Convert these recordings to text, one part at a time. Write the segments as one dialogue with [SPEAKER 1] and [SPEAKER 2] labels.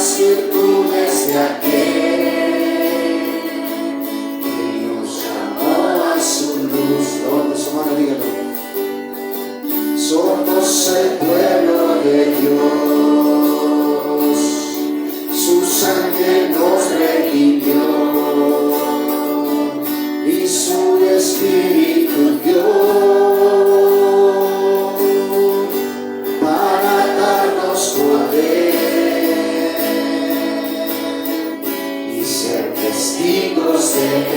[SPEAKER 1] las virtudes de aquel que nos llamó a su luz. ¿Dónde su mano? Dígalo. Somos el pueblo de Dios, su sangre nos redimió y su Espíritu dio para darnos poder y ser testigos de Él,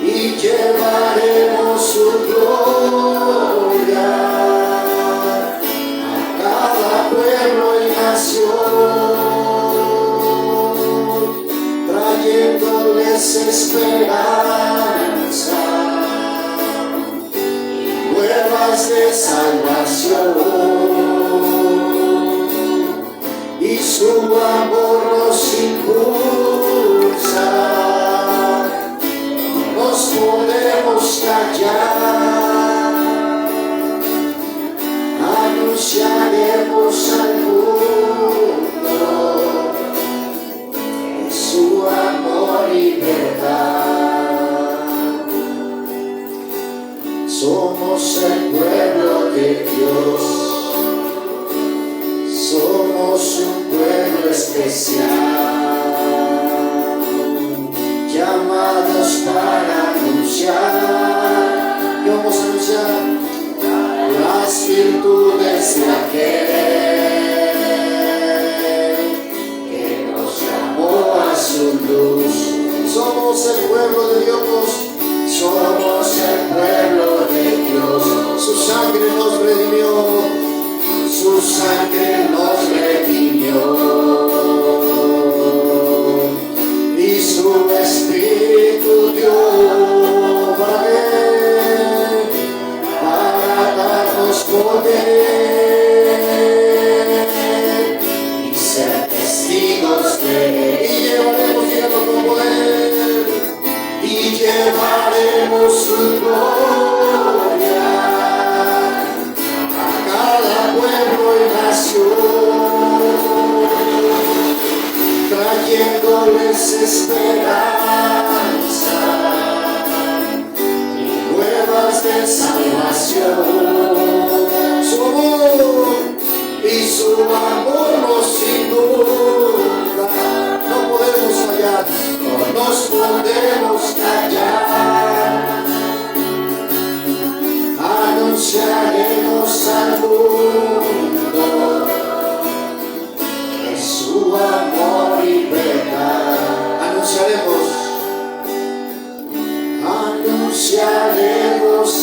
[SPEAKER 1] y llevaremos su gloria a cada pueblo y nación, trayéndoles esperanza y nuevas de salvación, y su amor nos impulsa. Nos podemos callar, anunciaremos al mundo de su amor y verdad. Somos el pueblo de Dios, somos un pueblo especial, llamados para anunciar. ¿Qué vamos a anunciar? Las virtudes de aquel que nos llamó a su luz. Somos el pueblo de Dios, somos el pueblo de Dios. Su sangre nos redimió, su sangre nos redimió, y su Espíritu dio para darnos poder y ser testigos de Él. Y llevaremos, díganlo con poder, y llevaremos su gloria a cada pueblo y nación, trayéndoles esperanza y nuevas de salvación. Su amor y su amor nos inunda. No podemos fallar, no nos podemos callar. Anunciaremos al mundo de su amor y verdad. Anunciaremos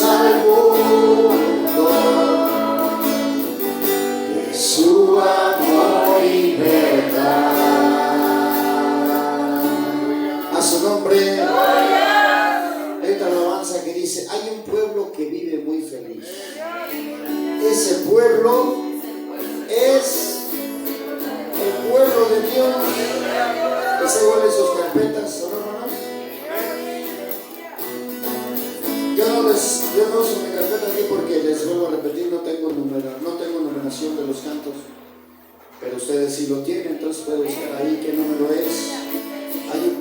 [SPEAKER 1] al mundo de su amor y verdad. A su nombre. Hay otra alabanza que dice: hay un pueblo que vive muy feliz. Ese pueblo es el pueblo de Dios. ¿Se vuelven sus carpetas, o no, hermanos? Yo no uso mi carpeta aquí porque les vuelvo a repetir, no tengo numeración de los cantos, pero ustedes sí lo tienen, entonces pueden buscar ahí qué número es. Hay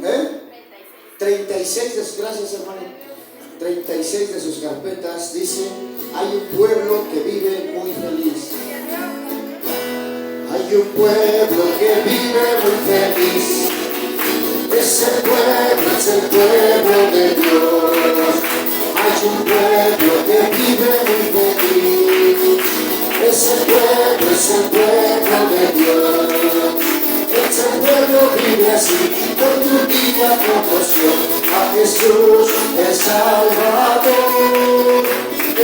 [SPEAKER 1] 36 de sus, gracias hermano, 36 de sus carpetas dice: hay un pueblo que vive muy feliz. Hay un pueblo que vive muy feliz. Ese pueblo es el pueblo de Dios. Hay un pueblo que vive muy feliz. Ese pueblo es el pueblo de Dios. Ese pueblo vive así, porque un día conoció a Jesús el Salvador.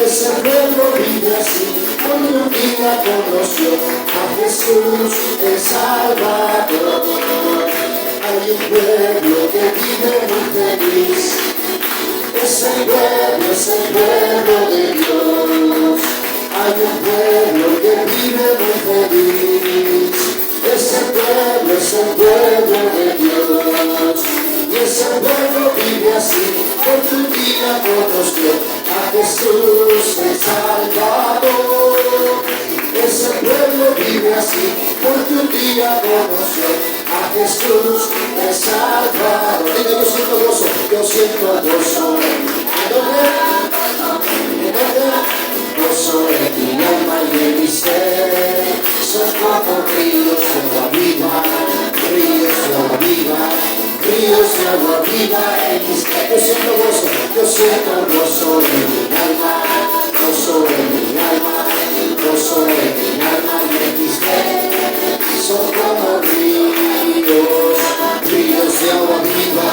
[SPEAKER 1] Ese pueblo vive así, porque un día conoció a Jesús el Salvador. Hay un pueblo que vive muy feliz. Ese pueblo es el pueblo de Dios. Hay un pueblo que vive muy feliz. Ese pueblo es el pueblo de Dios. Y ese pueblo vive así, porque un día conoció a Jesús el Salvador. Ese pueblo vive día conoció a Jesús el Salvador. Diga, yo siento gozo gozo en mi alma y en mi ser. Son como ríos de agua viva, ríos de agua viva, ríos de agua viva en mi ser. Yo siento gozo en mi alma, gozo en mi alma, gozo en mi alma y en mi ser. Son como ríos, ríos de agua viva,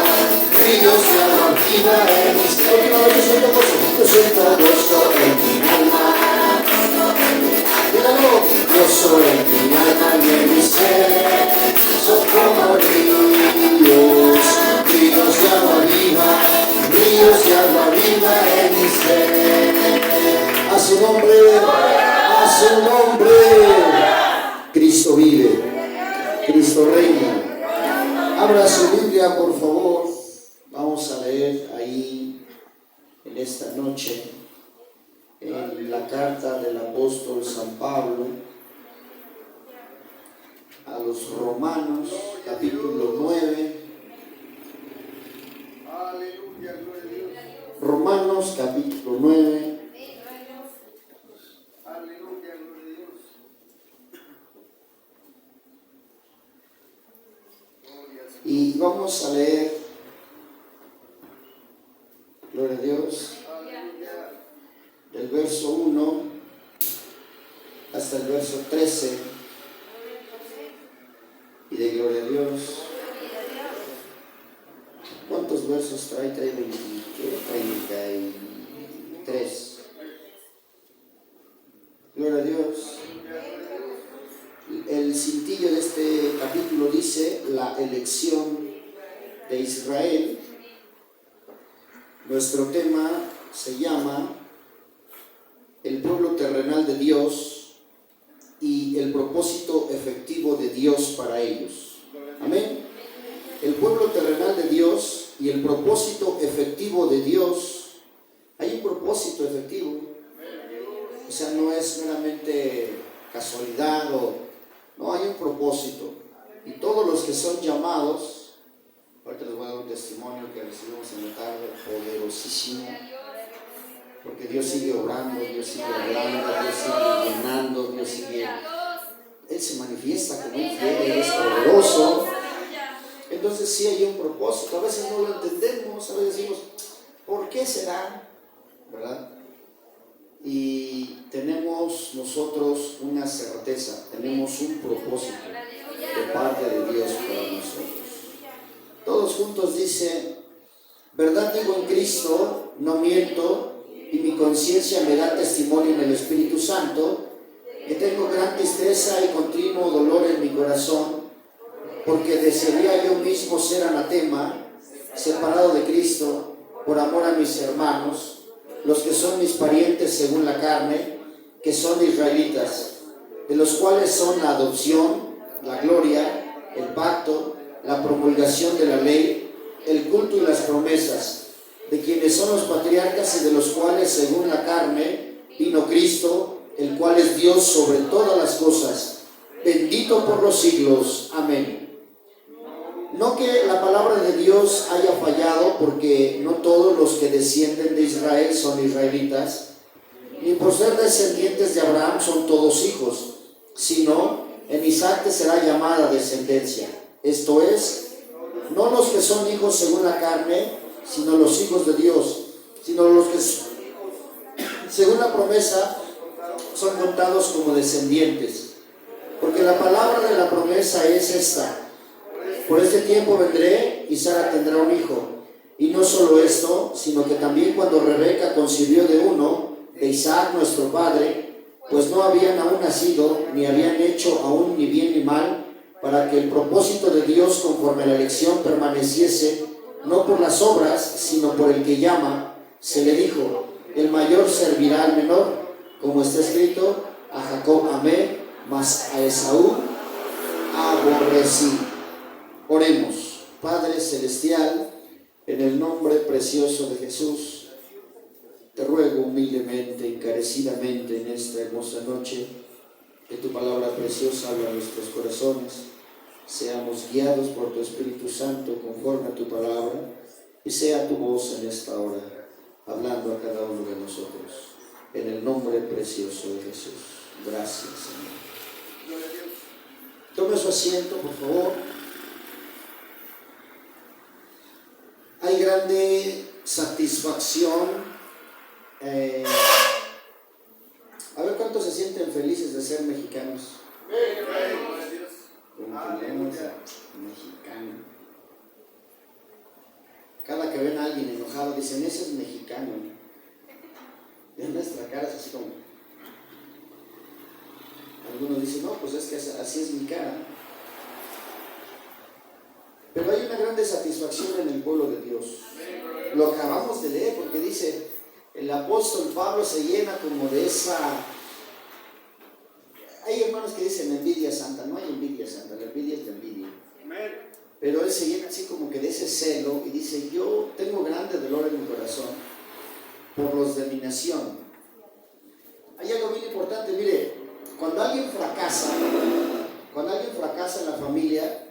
[SPEAKER 1] ríos de agua viva en mi ser. Yo siento gozo en mi alma, dígalo, gozo en mi alma y en mi ser. Son como ríos, ríos de agua viva, ríos de agua viva en mi ser. A su nombre, Cristo vive, Cristo reina. Abra su Biblia, por favor. Vamos a leer ahí en esta noche en la carta del apóstol San Pablo a los Romanos, capítulo 9. Romanos, capítulo 9. Y vamos a leer, gloria a Dios, del verso 1 hasta el verso 13, y de gloria a Dios. ¿Cuántos versos trae? Trae 33. Gloria a Dios. El cintillo de este capítulo dice: la elección de Israel. Nuestro tema se llama el pueblo terrenal de Dios y el propósito efectivo de Dios para ellos. Amén. El pueblo terrenal de Dios y el propósito efectivo de Dios. Hay un propósito efectivo. O sea, no es meramente casualidad no, hay un propósito. Y todos los que son llamados, ahorita les voy a dar un testimonio que recibimos en la tarde, poderosísimo. Porque Dios sigue obrando, Dios sigue hablando, Dios sigue llenando, Dios sigue... Él se manifiesta como un fiel, Él es poderoso. Entonces sí hay un propósito. A veces no lo entendemos, a veces decimos, ¿por qué será? ¿Verdad? Y tenemos nosotros una certeza, tenemos un propósito de parte de Dios para nosotros. Todos juntos dice: verdad digo en Cristo, no miento, y mi conciencia me da testimonio en el Espíritu Santo, que tengo gran tristeza y continuo dolor en mi corazón, porque desearía yo mismo ser anatema, separado de Cristo, por amor a mis hermanos, los que son mis parientes según la carne, que son israelitas, de los cuales son la adopción, la gloria, el pacto, la promulgación de la ley, el culto y las promesas, de quienes son los patriarcas y de los cuales según la carne vino Cristo, el cual es Dios sobre todas las cosas, bendito por los siglos. Amén. No que la palabra de Dios haya fallado, porque no todos los que descienden de Israel son israelitas, ni por ser descendientes de Abraham son todos hijos, sino en Isaac te será llamada descendencia. Esto es, no los que son hijos según la carne, sino los hijos de Dios, sino los que según la promesa son contados como descendientes. Porque la palabra de la promesa es esta: por este tiempo vendré y Sara tendrá un hijo. Y no solo esto, sino que también cuando Rebeca concibió de uno, de Isaac nuestro padre, pues no habían aún nacido, ni habían hecho aún ni bien ni mal, para que el propósito de Dios conforme a la elección permaneciese, no por las obras, sino por el que llama, se le dijo: el mayor servirá al menor, como está escrito: a Jacob amé, mas a Esaú aborrecí. Oremos. Padre celestial, en el nombre precioso de Jesús, te ruego humildemente, encarecidamente en esta hermosa noche, Que tu palabra preciosa habla a nuestros corazones. Seamos guiados por tu Espíritu Santo conforme a tu palabra y sea tu voz en esta hora, hablando a cada uno de nosotros. En el nombre precioso de Jesús. Gracias, Señor. Tome su asiento, por favor. Hay grande satisfacción. A ver cuántos se sienten felices de ser mexicanos. Mexicano. Cada que ven a alguien enojado dicen, ese es mexicano. Y en nuestra cara es así como. Algunos dicen, no, pues es que así es mi cara. Pero hay una grande satisfacción en el pueblo de Dios. Lo acabamos de leer porque dice, el apóstol Pablo se llena como de esa. Hay hermanos que dicen envidia santa. No hay envidia santa, la envidia es la envidia. Pero él se llena así como que de ese celo y dice, yo tengo grande dolor en mi corazón por los de mi nación. Hay algo bien importante, mire, cuando alguien fracasa en la familia,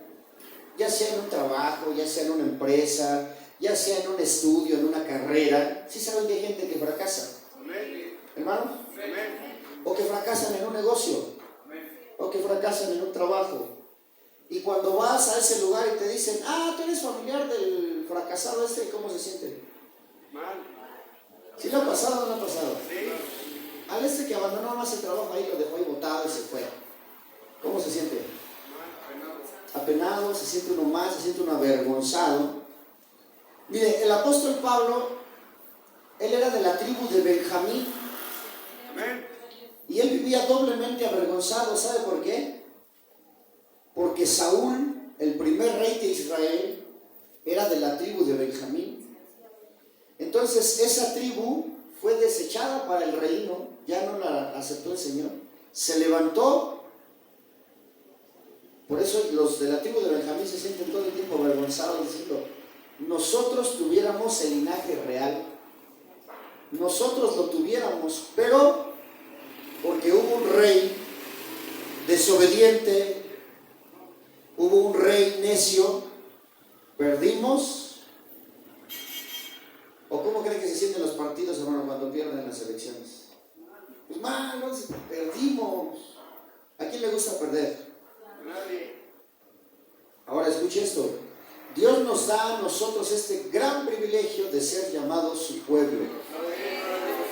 [SPEAKER 1] ya sea en un trabajo, ya sea en una empresa, ya sea en un estudio, en una carrera, ¿sí saben que hay gente que fracasa? ¿Hermano? O que fracasan en un negocio, o que fracasan en un trabajo. Y cuando vas a ese lugar y te dicen, tú eres familiar del fracasado ¿cómo se siente?
[SPEAKER 2] Mal.
[SPEAKER 1] ¿Sí lo ha pasado o no ha pasado?
[SPEAKER 2] Sí.
[SPEAKER 1] Al que abandonó más el trabajo ahí, lo dejó ahí botado y se fue. ¿Cómo se siente? Apenado, se siente uno más, se siente uno avergonzado. Mire, el apóstol Pablo, él era de la tribu de Benjamín.
[SPEAKER 2] Amén.
[SPEAKER 1] Y él vivía doblemente avergonzado. ¿Sabe por qué? Porque Saúl, el primer rey de Israel, era de la tribu de Benjamín. Entonces esa tribu fue desechada para el reino, ya no la aceptó el Señor. Se levantó. Por eso los de la tribu de Benjamín se sienten todo el tiempo avergonzados diciendo, nosotros tuviéramos el linaje real, nosotros lo tuviéramos, pero porque hubo un rey desobediente, hubo un rey necio, perdimos. ¿O cómo creen que se sienten los partidos, hermano, cuando pierden las elecciones? Pues mal, perdimos. ¿A quién le gusta perder?
[SPEAKER 2] Nadie.
[SPEAKER 1] Ahora escuche esto. Dios nos da a nosotros este gran privilegio de ser llamados su pueblo.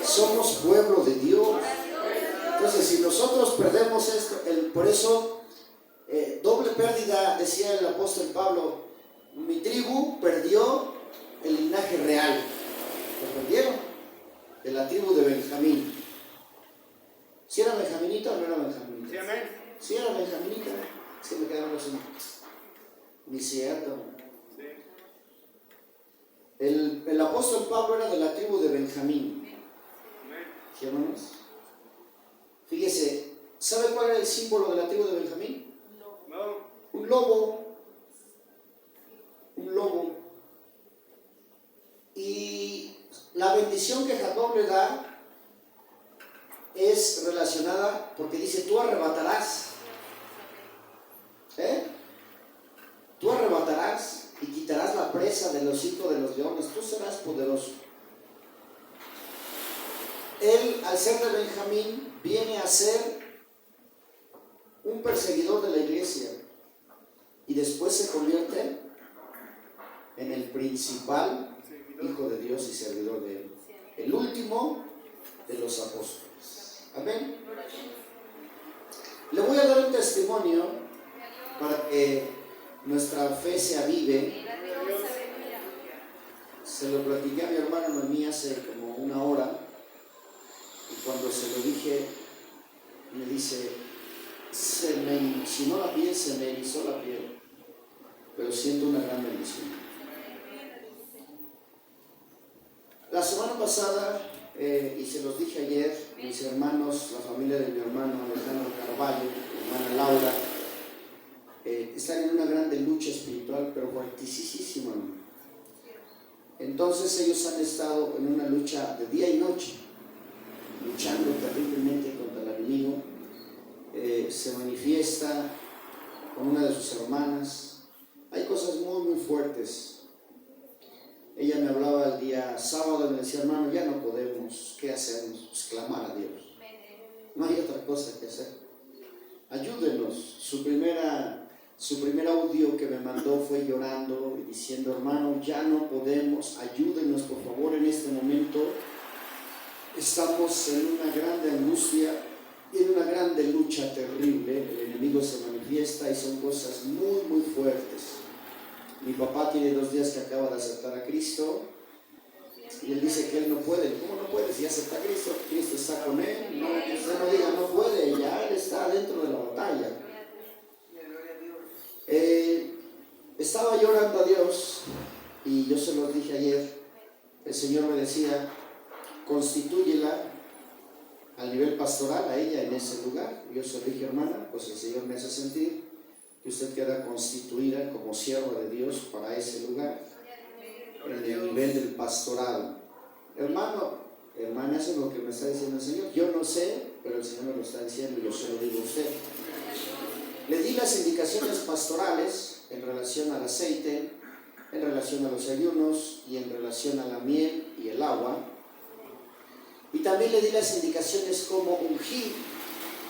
[SPEAKER 1] Somos pueblo de Dios. Entonces, si nosotros perdemos esto, por eso, doble pérdida, decía el apóstol Pablo, mi tribu perdió el linaje real. Lo perdieron, de la tribu de Benjamín. ¿Si era benjaminita o no era benjaminita?
[SPEAKER 2] Sí, amén.
[SPEAKER 1] Si era benjaminita, es que me quedaron los ni cierto.
[SPEAKER 2] Sí.
[SPEAKER 1] El apóstol Pablo era de la tribu de Benjamín.
[SPEAKER 2] Amén.
[SPEAKER 1] ¿Sí, hermanos? Fíjese, ¿sabe cuál era el símbolo de la tribu de Benjamín?
[SPEAKER 2] No.
[SPEAKER 1] Un lobo. Un lobo. Y la bendición que Jacob le da es relacionada porque dice, tú arrebatarás. Tú arrebatarás y quitarás la presa de los hijos de los leones. Tú serás poderoso. Él, al ser de Benjamín, viene a ser un perseguidor de la iglesia y después se convierte en el principal hijo de Dios y servidor de él, el último de los apóstoles. Amén. Le voy a dar un testimonio para que nuestra fe se avive. Se lo platiqué a mi hermano Noemí hace como una hora y cuando se lo dije me dice, si no la piel, se me erizó la piel, pero siento una gran bendición. La semana pasada, y se los dije ayer, mis hermanos, la familia de mi hermano Alejandro Carvalho, mi hermana Laura, están en una grande lucha espiritual, pero fuertísima. Entonces ellos han estado en una lucha de día y noche, luchando terriblemente contra el enemigo. se manifiesta con una de sus hermanas. Hay cosas muy, muy fuertes. Ella me hablaba el día sábado y me decía, hermano, ya no podemos, ¿qué hacemos? Pues clamar a Dios. No hay otra cosa que hacer. Ayúdenos. Su primer audio que me mandó fue llorando y diciendo, hermano, ya no podemos, ayúdenos por favor en este momento. Estamos en una grande angustia y en una grande lucha terrible. El enemigo se manifiesta y son cosas muy, muy fuertes. Mi papá tiene 2 días que acaba de aceptar a Cristo y él dice que él no puede. ¿Cómo no puede? Si acepta a Cristo, Cristo está con él. No, usted no diga no puede, ya él está dentro de la batalla. Estaba llorando a Dios y yo se los dije ayer. El Señor me decía, constitúyela al nivel pastoral a ella en ese lugar. Yo se lo dije, hermana, pues el Señor me hace sentir que usted queda constituida como sierva de Dios para ese lugar, en el nivel del pastorado. Hermana, eso es lo que me está diciendo el Señor. Yo no sé, pero el Señor me lo está diciendo y yo se lo digo a usted. Le di las indicaciones pastorales en relación al aceite, en relación a los ayunos y en relación a la miel y el agua. Y también le di las indicaciones cómo ungir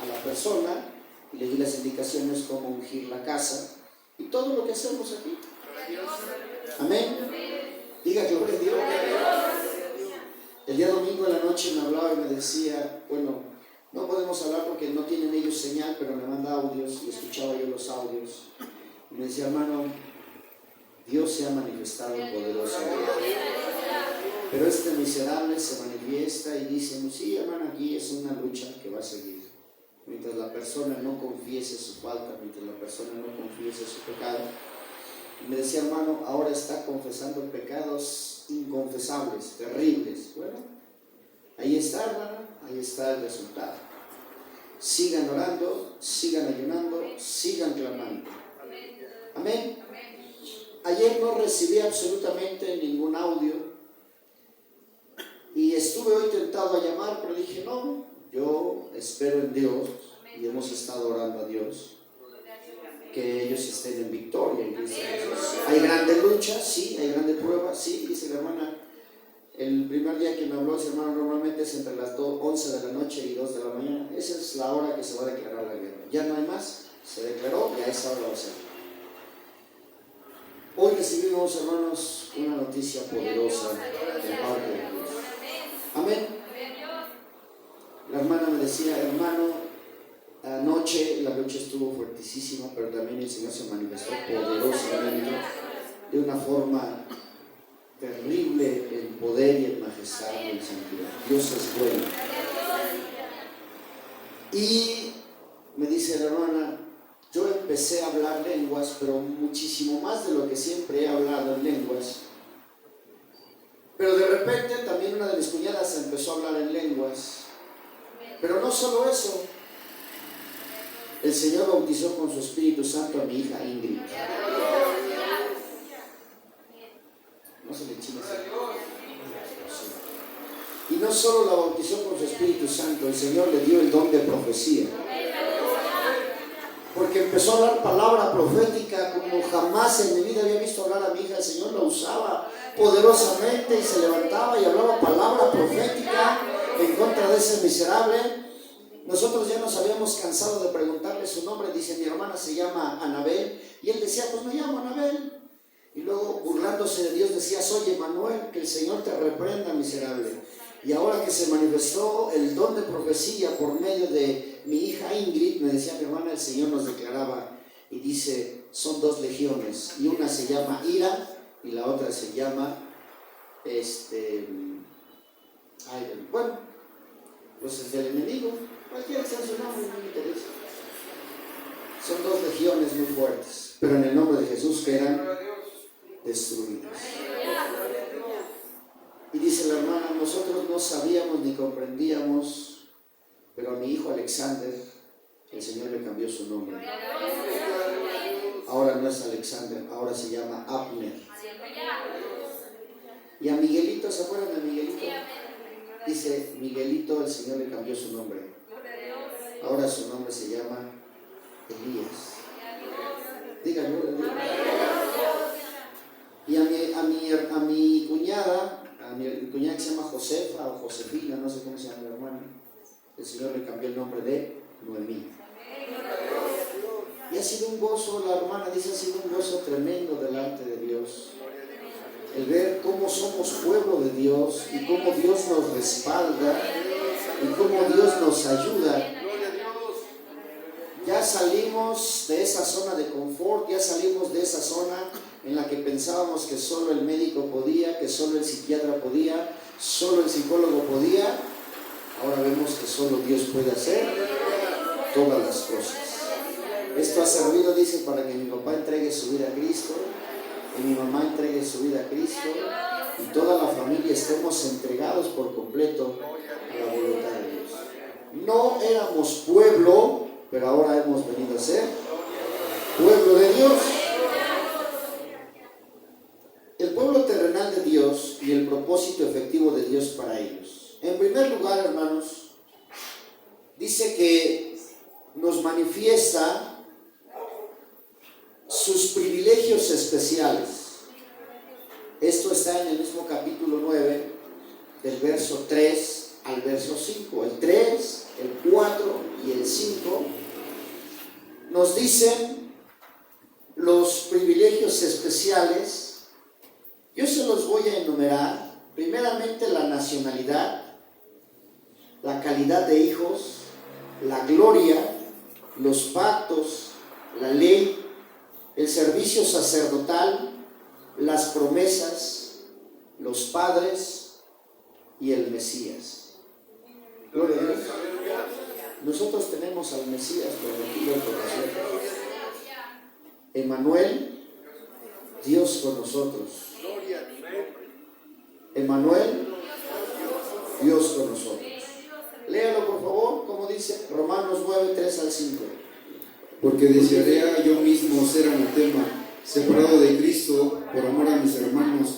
[SPEAKER 1] a la persona, y le di las indicaciones cómo ungir la casa y todo lo que hacemos aquí. Amén. Diga gloria a Dios. El día domingo en la noche me hablaba y me decía, bueno, no podemos hablar porque no tienen ellos señal, pero me manda audios y escuchaba yo los audios. Y me decía, hermano, Dios se ha manifestado poderosamente. Pero este miserable se manifiesta y dice, sí, hermano, aquí es una lucha que va a seguir. Mientras la persona no confiese su falta, mientras la persona no confiese su pecado. Y me decía, hermano, ahora está confesando pecados inconfesables, terribles. Bueno, ahí está, hermano, ahí está el resultado. Sigan orando, sigan ayunando, sigan clamando. Amén. Ayer no recibí absolutamente ningún audio y estuve hoy tentado a llamar, pero dije, no, yo espero en Dios y hemos estado orando a Dios que ellos estén en victoria en Cristo Jesús. Hay grandes luchas, sí, hay grandes pruebas, sí, dice la hermana. El primer día que me habló ese hermano normalmente es entre las 11 de la noche y 2 de la mañana. Esa es la hora que se va a declarar la guerra. Ya no hay más, se declaró y a esa hora va a ser. Hoy recibimos, hermanos, una noticia poderosa de parte de Dios. Amén. La hermana me decía, hermano, anoche la lucha estuvo fuertísima, pero también el Señor se manifestó poderosamente de una forma terrible en poder y en majestad y en santidad. Dios es bueno. Y me dice la hermana, yo empecé a hablar lenguas, pero muchísimo más de lo que siempre he hablado en lenguas. Pero de repente también una de mis cuñadas empezó a hablar en lenguas. Pero no solo eso. El Señor bautizó con su Espíritu Santo a mi hija Ingrid. No se le enchina así. Y no solo la bautizó con su Espíritu Santo, el Señor le dio el don de profecía. Porque empezó a hablar palabra profética como jamás en mi vida había visto hablar a mi hija. El Señor la usaba poderosamente y se levantaba y hablaba palabra profética en contra de ese miserable. Nosotros ya nos habíamos cansado de preguntarle su nombre. Dice, mi hermana se llama Anabel. Y él decía, pues me llamo Anabel. Y luego, burlándose de Dios, decía, soy Emanuel, que el Señor te reprenda, miserable. Y ahora que se manifestó el don de profecía por medio de mi hija Ingrid, me decía mi hermana, el Señor nos declaraba y dice, son 2 legiones. Y una se llama ira y la otra se llama, bueno, pues es del enemigo. Cualquiera sea su nombre, no me interesa. Son 2 legiones muy fuertes, pero en el nombre de Jesús quedan destruidas. Y dice la hermana, nosotros no sabíamos ni comprendíamos, pero a mi hijo Alexander, el Señor le cambió su nombre. Ahora no es Alexander, ahora se llama Abner. Y a Miguelito, ¿se acuerdan de Miguelito? Dice, Miguelito, el Señor le cambió su nombre. Ahora su nombre se llama Elías. Díganlo. Y a mi cuñada que se llama Josefa o Josefina, no sé cómo se llama mi hermana, el Señor le cambió el nombre de Noemí. Y ha sido un gozo, la hermana dice, ha sido un gozo tremendo delante de Dios. El ver cómo somos pueblo de Dios y cómo Dios nos respalda y cómo Dios nos ayuda. Ya salimos de esa zona de confort, ya salimos de esa zona en la que pensábamos que solo el médico podía, que solo el psiquiatra podía, solo el psicólogo podía. Ahora vemos que solo Dios puede hacer todas las cosas. Esto ha servido, dice, para que mi papá entregue su vida a Cristo, que mi mamá entregue su vida a Cristo y toda la familia estemos entregados por completo a la voluntad de Dios. No éramos pueblo, pero ahora hemos venido a ser pueblo de Dios. El pueblo terrenal de Dios y el propósito efectivo de Dios para ellos. En primer lugar, hermanos, dice que nos manifiesta sus privilegios especiales. Esto está en el mismo capítulo 9, del verso 3 al verso 5. El 3, el 4 y el 5 nos dicen los privilegios especiales. Yo se los voy a enumerar. Primeramente, la nacionalidad, la calidad de hijos, la gloria, los pactos, la ley, el servicio sacerdotal, las promesas, los padres y el Mesías. Gloria a Dios. Nosotros tenemos al Mesías prometido por nosotros. Emmanuel, Dios con nosotros. Emmanuel, Dios con nosotros. Léalo por favor, como dice Romanos 9, 3 al 5.
[SPEAKER 3] Porque desearía yo mismo ser anatema, separado de Cristo, por amor a mis hermanos,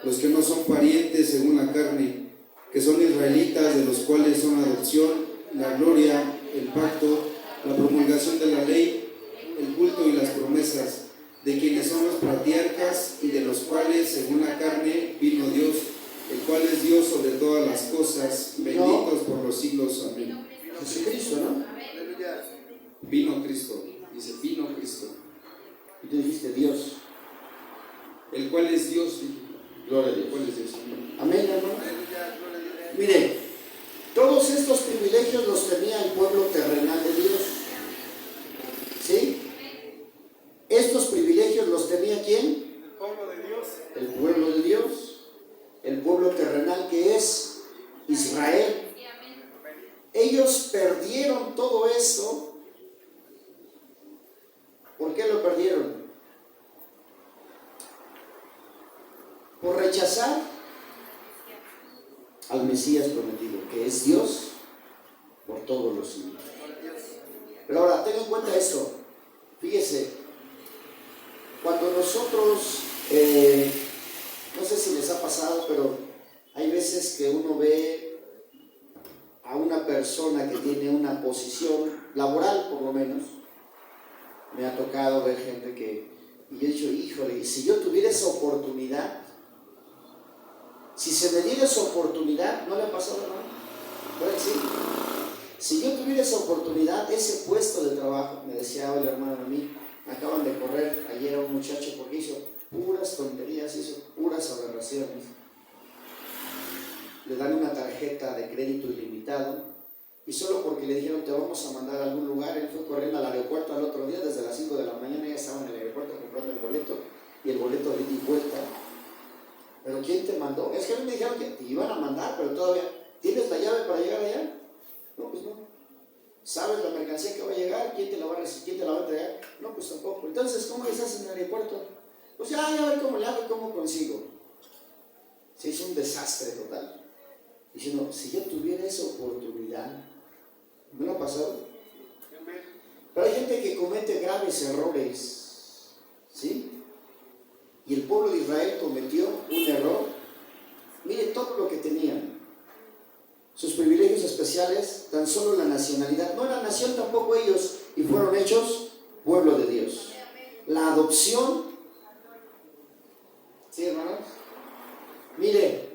[SPEAKER 3] los que no son parientes según la carne, que son israelitas, de los cuales son adopción, la gloria, el pacto, la promulgación de la ley, el culto y las promesas, de quienes son los patriarcas y de los cuales, según la carne, vino Dios, el cual es Dios sobre todas las cosas, benditos por los siglos. Amén.
[SPEAKER 1] Jesucristo, ¿no?
[SPEAKER 3] Vino Cristo, dice, vino Cristo.
[SPEAKER 1] Y tú dijiste Dios.
[SPEAKER 3] El cual es Dios.
[SPEAKER 1] Gloria a Dios.
[SPEAKER 3] El cual es Dios.
[SPEAKER 1] Amén, hermano. Miren, todos estos privilegios los tenía el pueblo terrenal de Dios. ¿Sí? Estos privilegios los tenía ¿quién?
[SPEAKER 2] El pueblo de Dios.
[SPEAKER 1] El pueblo de Dios. El pueblo terrenal que es Israel. Ellos perdieron todo esto. ¿Por qué lo perdieron? Por rechazar al Mesías prometido, que es Dios por todos los siglos. Pero ahora, tengan en cuenta esto. Fíjese, cuando nosotros, no sé si les ha pasado, pero hay veces que uno ve a una persona que tiene una posición laboral, por lo menos. Me ha tocado ver gente que, y yo he dicho, híjole, si yo tuviera esa oportunidad, si se me diera esa oportunidad, ¿no le ha pasado nada? ¿Puede que sí? Si yo tuviera esa oportunidad, ese puesto de trabajo, me decía hoy el hermano a mí, me acaban de correr ayer a un muchacho porque hizo puras tonterías, hizo puras aberraciones. Le dan una tarjeta de crédito ilimitado y solo porque le dijeron te vamos a mandar a algún lugar, él fue corriendo al aeropuerto al otro día, desde las 5 de la mañana ya estaba en el aeropuerto comprando el boleto y el boleto de ida y vuelta. ¿Pero quién te mandó? Es que a mí me dijeron que te iban a mandar, pero todavía, ¿tienes la llave para llegar allá? No, pues no. ¿Sabes la mercancía que va a llegar? ¿Quién te la va a recibir? ¿Quién te la va a entregar? No, pues tampoco. Entonces, ¿cómo estás en el aeropuerto? Pues ya, a ver cómo le hago y cómo consigo. Se hizo un desastre total. Diciendo, si yo tuviera esa oportunidad, ¿no lo ha pasado? Pero hay gente que comete graves errores, ¿sí? Y el pueblo de Israel cometió un error. Mire todo lo que tenían. Sus privilegios especiales, tan solo la nacionalidad. No eran nación tampoco ellos y fueron hechos pueblo de Dios. La adopción. ¿Sí, hermanos? Mire,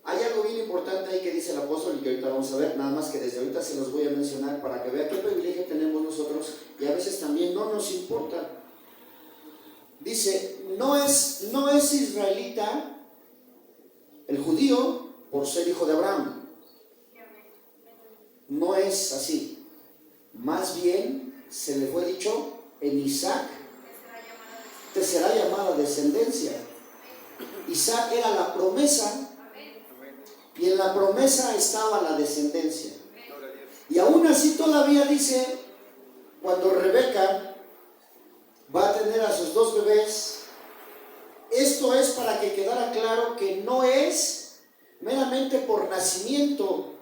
[SPEAKER 1] hay algo bien importante ahí que dice el apóstol y que ahorita vamos a ver, nada más que desde ahorita se los voy a mencionar para que vean qué privilegio tenemos nosotros y a veces también no nos importa. Dice, no es israelita el judío por ser hijo de Abraham. No es así. Más bien se le fue dicho, en Isaac te será llamada descendencia. Isaac era la promesa y en la promesa estaba la descendencia. Y aún así todavía dice, cuando Rebeca va a tener a sus 2 bebés, esto es para que quedara claro que no es meramente por nacimiento,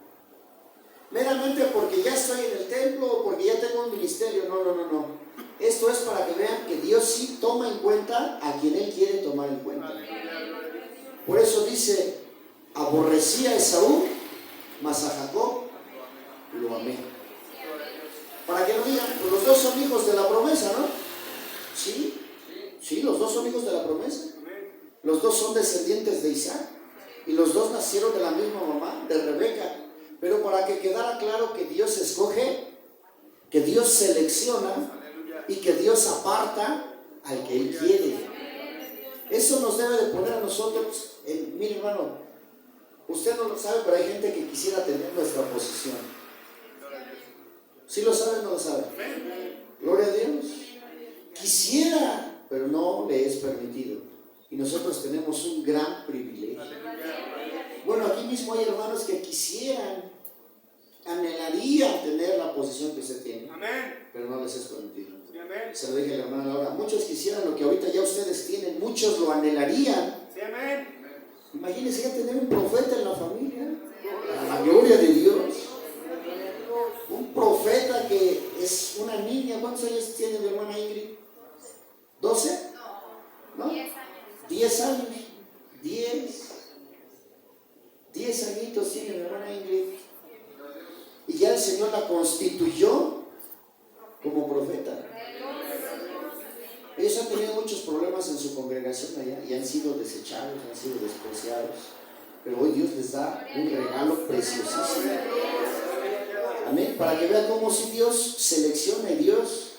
[SPEAKER 1] meramente porque ya estoy en el templo o porque ya tengo un ministerio. No. Esto es para que vean que Dios sí toma en cuenta a quien Él quiere tomar en cuenta. Por eso dice, aborrecí a Esaú, mas a Jacob lo amé. Para que no digan, pues los dos son hijos de la promesa, ¿no? Sí, los dos son hijos de la promesa. Los dos son descendientes de Isaac. Y los dos nacieron de la misma mamá, de Rebeca. Pero para que quedara claro que Dios escoge, que Dios selecciona y que Dios aparta al que Él quiere. Eso nos debe de poner a nosotros, mire hermano, usted no lo sabe, pero hay gente que quisiera tener nuestra posición. ¿Sí lo sabe o no lo sabe? Gloria a Dios. Quisiera, pero no le es permitido. Y nosotros tenemos un gran privilegio. Bueno, aquí mismo hay hermanos que quisieran, anhelarían tener la posición que usted tiene, pero no les es permitido. Se lo dije a la hermana Laura, muchos quisieran lo que ahorita ya ustedes tienen, muchos lo anhelarían. Imagínense ya tener un profeta en la familia, a la gloria de Dios. Un profeta que es una niña. ¿Cuántos años tiene mi hermana Ingrid? ¿12? ¿No? 10 años. 10 añitos tiene mi hermana Ingrid. Y ya el Señor la constituyó como profeta. Ellos han tenido muchos problemas en su congregación allá y han sido desechados, han sido despreciados. Pero hoy Dios les da un regalo preciosísimo. Amén. Para que vean cómo si Dios selecciona y Dios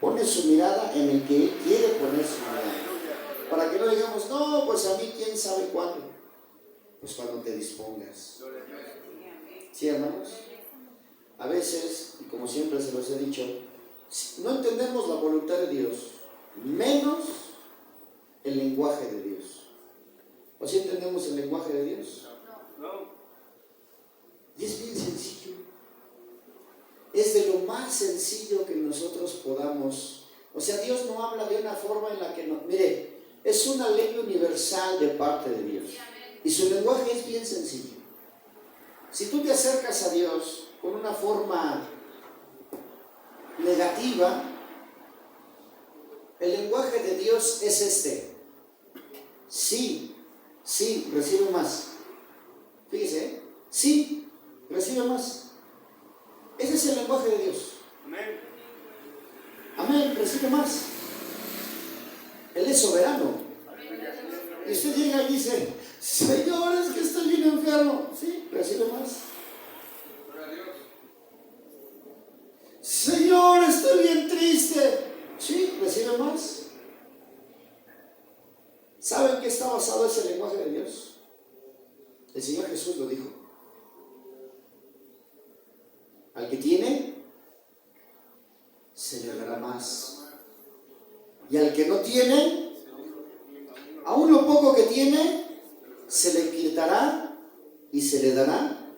[SPEAKER 1] pone su mirada en el que Él quiere poner su mirada. Para que no digamos, no, pues a mí quién sabe cuándo. Pues cuando te dispongas. ¿Sí, hermanos? A veces, y como siempre se los he dicho, no entendemos la voluntad de Dios, menos el lenguaje de Dios. ¿O sí entendemos el lenguaje de Dios?
[SPEAKER 2] No.
[SPEAKER 1] Y es bien sencillo. Es de lo más sencillo que nosotros podamos. O sea, Dios no habla de una forma en la que no. Mire, es una ley universal de parte de Dios. Y su lenguaje es bien sencillo. Si tú te acercas a Dios con una forma negativa, el lenguaje de Dios es este. Sí, recibe más. Fíjese, ¿eh? Sí, recibe más. Ese es el lenguaje de Dios. Amén, recibe más. Él es soberano. Y usted llega y dice, Señor, es que estoy bien enfermo. Sí, recibe más. Señor, estoy bien triste. Sí, recibe más. ¿Saben qué está basado ese lenguaje de Dios? El Señor Jesús lo dijo. Al que tiene, se le dará más. Y al que no tiene, aún lo poco que tiene, se le quitará y se le dará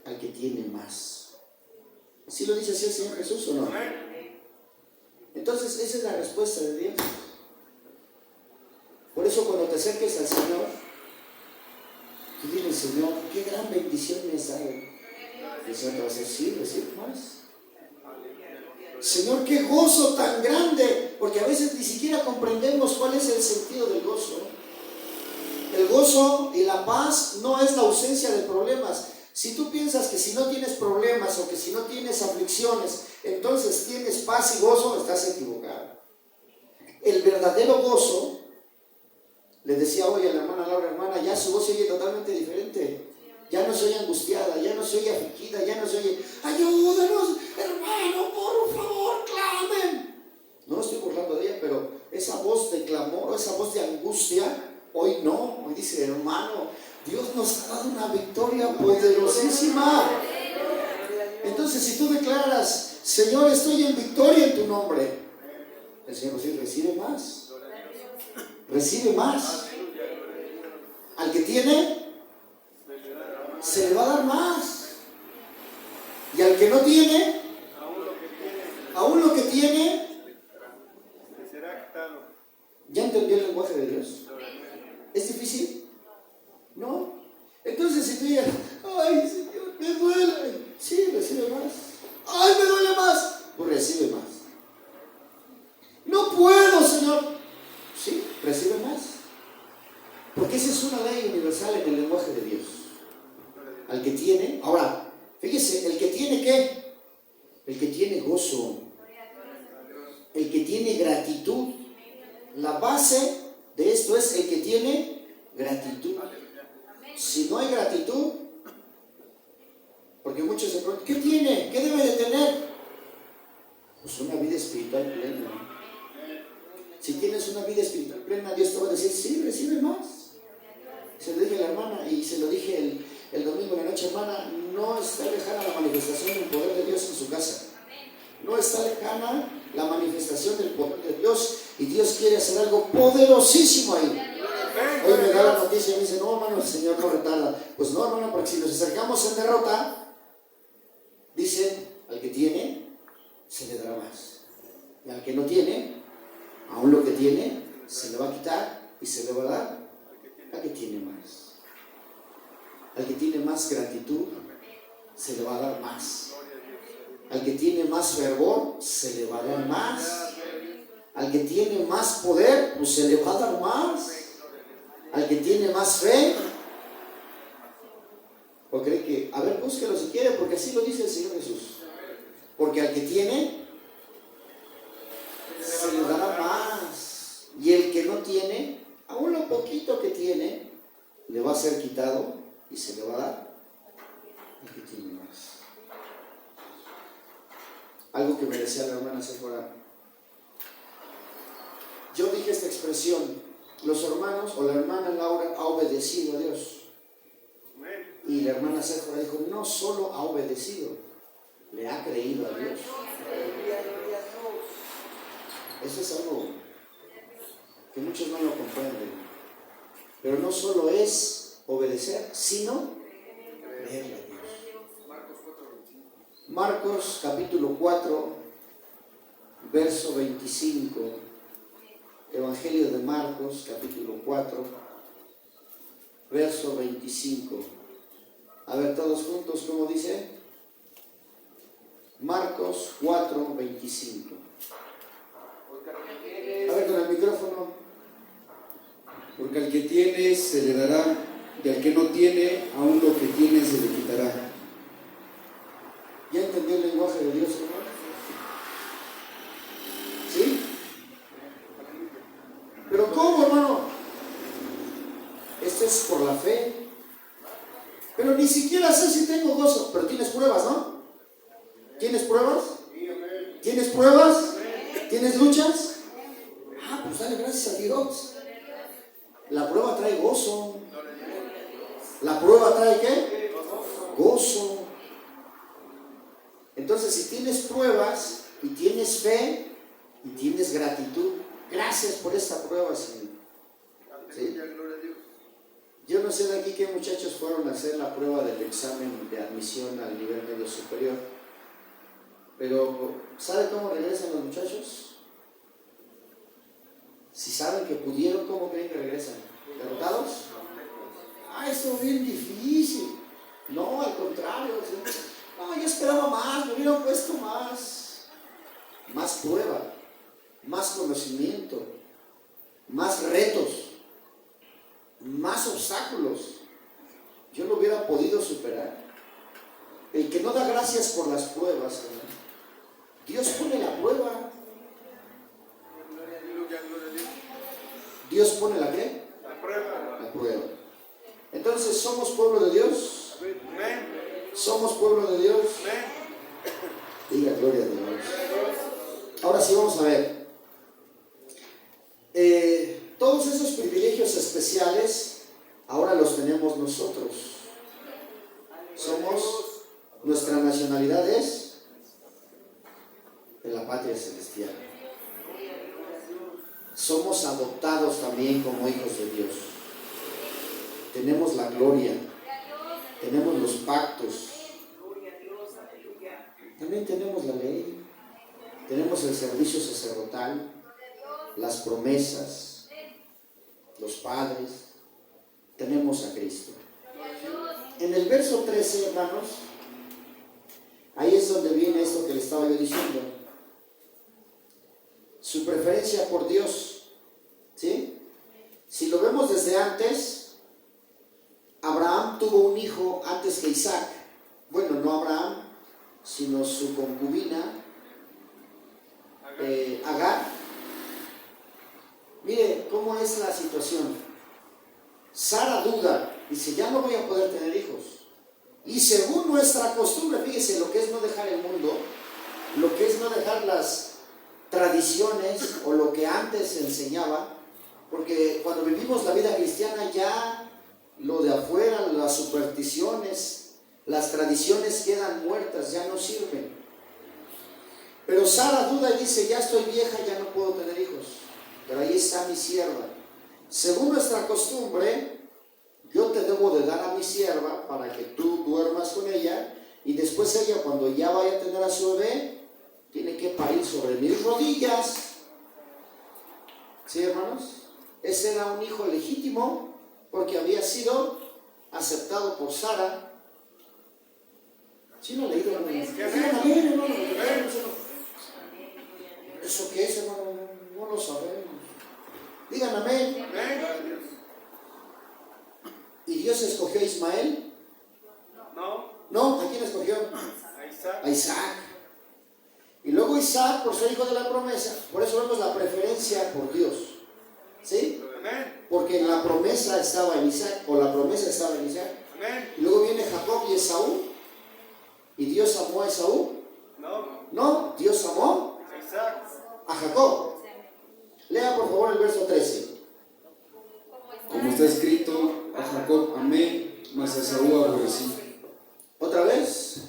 [SPEAKER 1] al que tiene más. ¿Sí lo dice así el Señor Jesús o no? Entonces, esa es la respuesta de Dios. Por eso cuando te acerques al Señor, tú dile, Señor, qué gran bendición me has dado. El Señor te va a decir, sí, recibe más. Señor, qué gozo tan grande, porque a veces ni siquiera comprendemos cuál es el sentido del gozo. El gozo y la paz no es la ausencia de problemas, Si tú piensas que si no tienes problemas o que si no tienes aflicciones, entonces tienes paz y gozo, estás equivocado. El verdadero gozo, le decía hoy a la hermana Laura, hermana, ya su voz se oye totalmente diferente. Ya no se oye angustiada, ya no se oye afligida, ya no se oye, ayúdanos, hermano, por favor, clamen. No estoy burlando de ella, pero esa voz de clamor, esa voz de angustia, hoy no. Hoy dice, hermano, Dios nos ha dado una victoria poderosísima. Entonces, si tú declaras, Señor, estoy en victoria en tu nombre, el Señor nos dice, recibe más. Recibe más. Al que tiene, se le va a dar más. Y al que no tiene, aún lo que tiene, ¿ya entendió el lenguaje de Dios? ¿Es difícil? ¿No? Entonces si tú digas, ay Señor, me duele, sí, recibe más. Ay, me duele más, pues recibe más. No puedo, Señor, sí, recibe más. Porque esa es una ley universal en el lenguaje de Dios. Al que tiene, ahora, fíjese, el que tiene ¿qué? El que tiene gozo, el que tiene gratitud. La base de esto es el que tiene gratitud. Si no hay gratitud, porque muchos se preguntan, ¿qué tiene? ¿Qué debe de tener? Pues una vida espiritual plena. Si tienes una vida espiritual plena, Dios te va a decir, sí, recibe más. Se lo dije a la hermana y se lo dije el domingo en la noche, hermana, no está lejana la manifestación del poder de Dios en su casa. No está lejana la manifestación del poder de Dios y Dios quiere hacer algo poderosísimo ahí. Hoy me da la noticia y me dice, no hermano, el Señor no retarda. Pues no hermano, porque si nos acercamos en derrota, dice, al que tiene, se le dará más. Y al que no tiene, aún lo que tiene, se le va a quitar y se le va a dar al que tiene más. Al que tiene más gratitud, se le va a dar más. Al que tiene más fervor, se le va a dar más. Al que tiene más poder, pues se le va a dar más. Al que tiene más fe, o cree que, a ver, búsquelo si quiere, porque así lo dice el Señor Jesús. Porque al que tiene, se le dará más. Y el que no tiene, aún lo poquito que tiene, le va a ser quitado y se le va a dar al que tiene más. Algo que me decía la hermana Sephora. Yo dije esta expresión, los hermanos o la hermana Laura ha obedecido a Dios. Y la hermana Sephora dijo, no solo ha obedecido, le ha creído a Dios. Eso es algo que muchos no lo comprenden. Pero no solo es obedecer, sino creerle a Dios. Marcos capítulo 4, verso 25. Evangelio de Marcos capítulo 4, verso 25. A ver, todos juntos, ¿cómo dice? Marcos 4, 25. A ver, con el micrófono.
[SPEAKER 3] Porque al que tiene se le dará, y al que no tiene, aún lo que tiene se le quitará.
[SPEAKER 1] ¿Ya entendió el lenguaje de Dios, hermano? ¿Sí? Pero ¿cómo, hermano? Esto es por la fe. Pero ni siquiera sé si tengo gozo. Pero tienes pruebas, ¿no? ¿Tienes pruebas? ¿Tienes pruebas? ¿Tienes luchas? Ah, pues dale gracias a Dios. La prueba trae gozo. ¿La prueba trae qué? Gozo. Entonces, si tienes pruebas y tienes fe y tienes gratitud, gracias por esta prueba, Señor. ¿Sí? Yo no sé de aquí qué muchachos fueron a hacer la prueba del examen de admisión al nivel medio superior, pero ¿sabe cómo regresan los muchachos? Si saben que pudieron, ¿cómo creen que regresan? ¿Derrotados? Ah, esto es bien difícil. No, al contrario. No, yo esperaba más, me hubieran puesto más prueba, más conocimiento, más retos, más obstáculos. Yo lo hubiera podido superar. El que no da gracias por las pruebas, ¿verdad? Dios pone la prueba. ¿Dios pone la qué?
[SPEAKER 2] La prueba.
[SPEAKER 1] La prueba. Entonces, ¿somos pueblo de Dios?
[SPEAKER 2] Amén.
[SPEAKER 1] ¿Somos pueblo de Dios?
[SPEAKER 2] Amén.
[SPEAKER 1] Diga gloria a Dios. Ahora sí vamos a ver. Todos esos privilegios especiales ahora los tenemos nosotros. Nuestra nacionalidad es en la patria celestial. Somos adoptados también como hijos de Dios. Tenemos la gloria, tenemos los pactos, también tenemos la ley, tenemos el servicio sacerdotal, las promesas, los padres, tenemos a Cristo. En el verso 13, hermanos, ahí es donde viene esto que le estaba yo diciendo. Su preferencia por Dios, ¿sí? Si lo vemos desde antes, Abraham tuvo un hijo antes que Isaac. Bueno, no Abraham, sino su concubina, Agar. Mire cómo es la situación. Sara duda, dice, ya no voy a poder tener hijos. Y según nuestra costumbre, fíjese lo que es no dejar el mundo, lo que es no dejar las tradiciones o lo que antes se enseñaba, porque cuando vivimos la vida cristiana ya lo de afuera, las supersticiones, las tradiciones quedan muertas, ya no sirven. Pero Sara duda y dice, ya estoy vieja, ya no puedo tener hijos, pero ahí está mi sierva. Según nuestra costumbre, yo te debo de dar a mi sierva para que tú duermas con ella, y después ella, cuando ya vaya a tener a su bebé, tiene que parir sobre mis rodillas. ¿Sí, hermanos? Ese era un hijo legítimo porque había sido aceptado por Sara. ¿Sí lo han leído, hermanos? ¿Eso qué es, hermano? No lo sabemos. Digan amén. ¿Y Dios escogió a Ismael? No, ¿a quién escogió? A Isaac. Y luego Isaac, por ser hijo de la promesa, por eso vemos la preferencia por Dios. ¿Sí? Porque la promesa estaba en Isaac, o la promesa estaba en Isaac. Y luego viene Jacob y Esaú. ¿Y Dios amó a Esaú? No, Dios amó a Jacob. Lea por favor el verso 13.
[SPEAKER 3] Como está escrito, a Jacob amé, mas a Esaú aborrecí.
[SPEAKER 1] ¿Otra vez?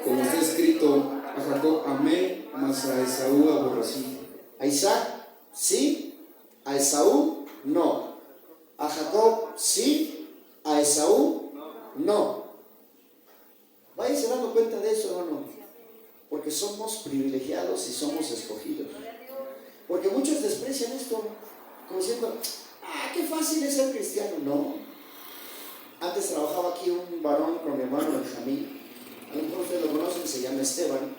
[SPEAKER 3] Como está escrito, a Jacob amé, mas a Esaú aborrecí.
[SPEAKER 1] A Isaac, sí. A Esaú, no. A Jacob, sí. A Esaú, no. Váyanse dando cuenta de eso, hermano. Porque somos privilegiados y somos escogidos. Porque muchos desprecian esto, como diciendo, qué fácil es ser cristiano. No. Antes trabajaba aquí un varón con mi hermano Benjamín. A lo mejor ustedes lo conocen, se llama Esteban.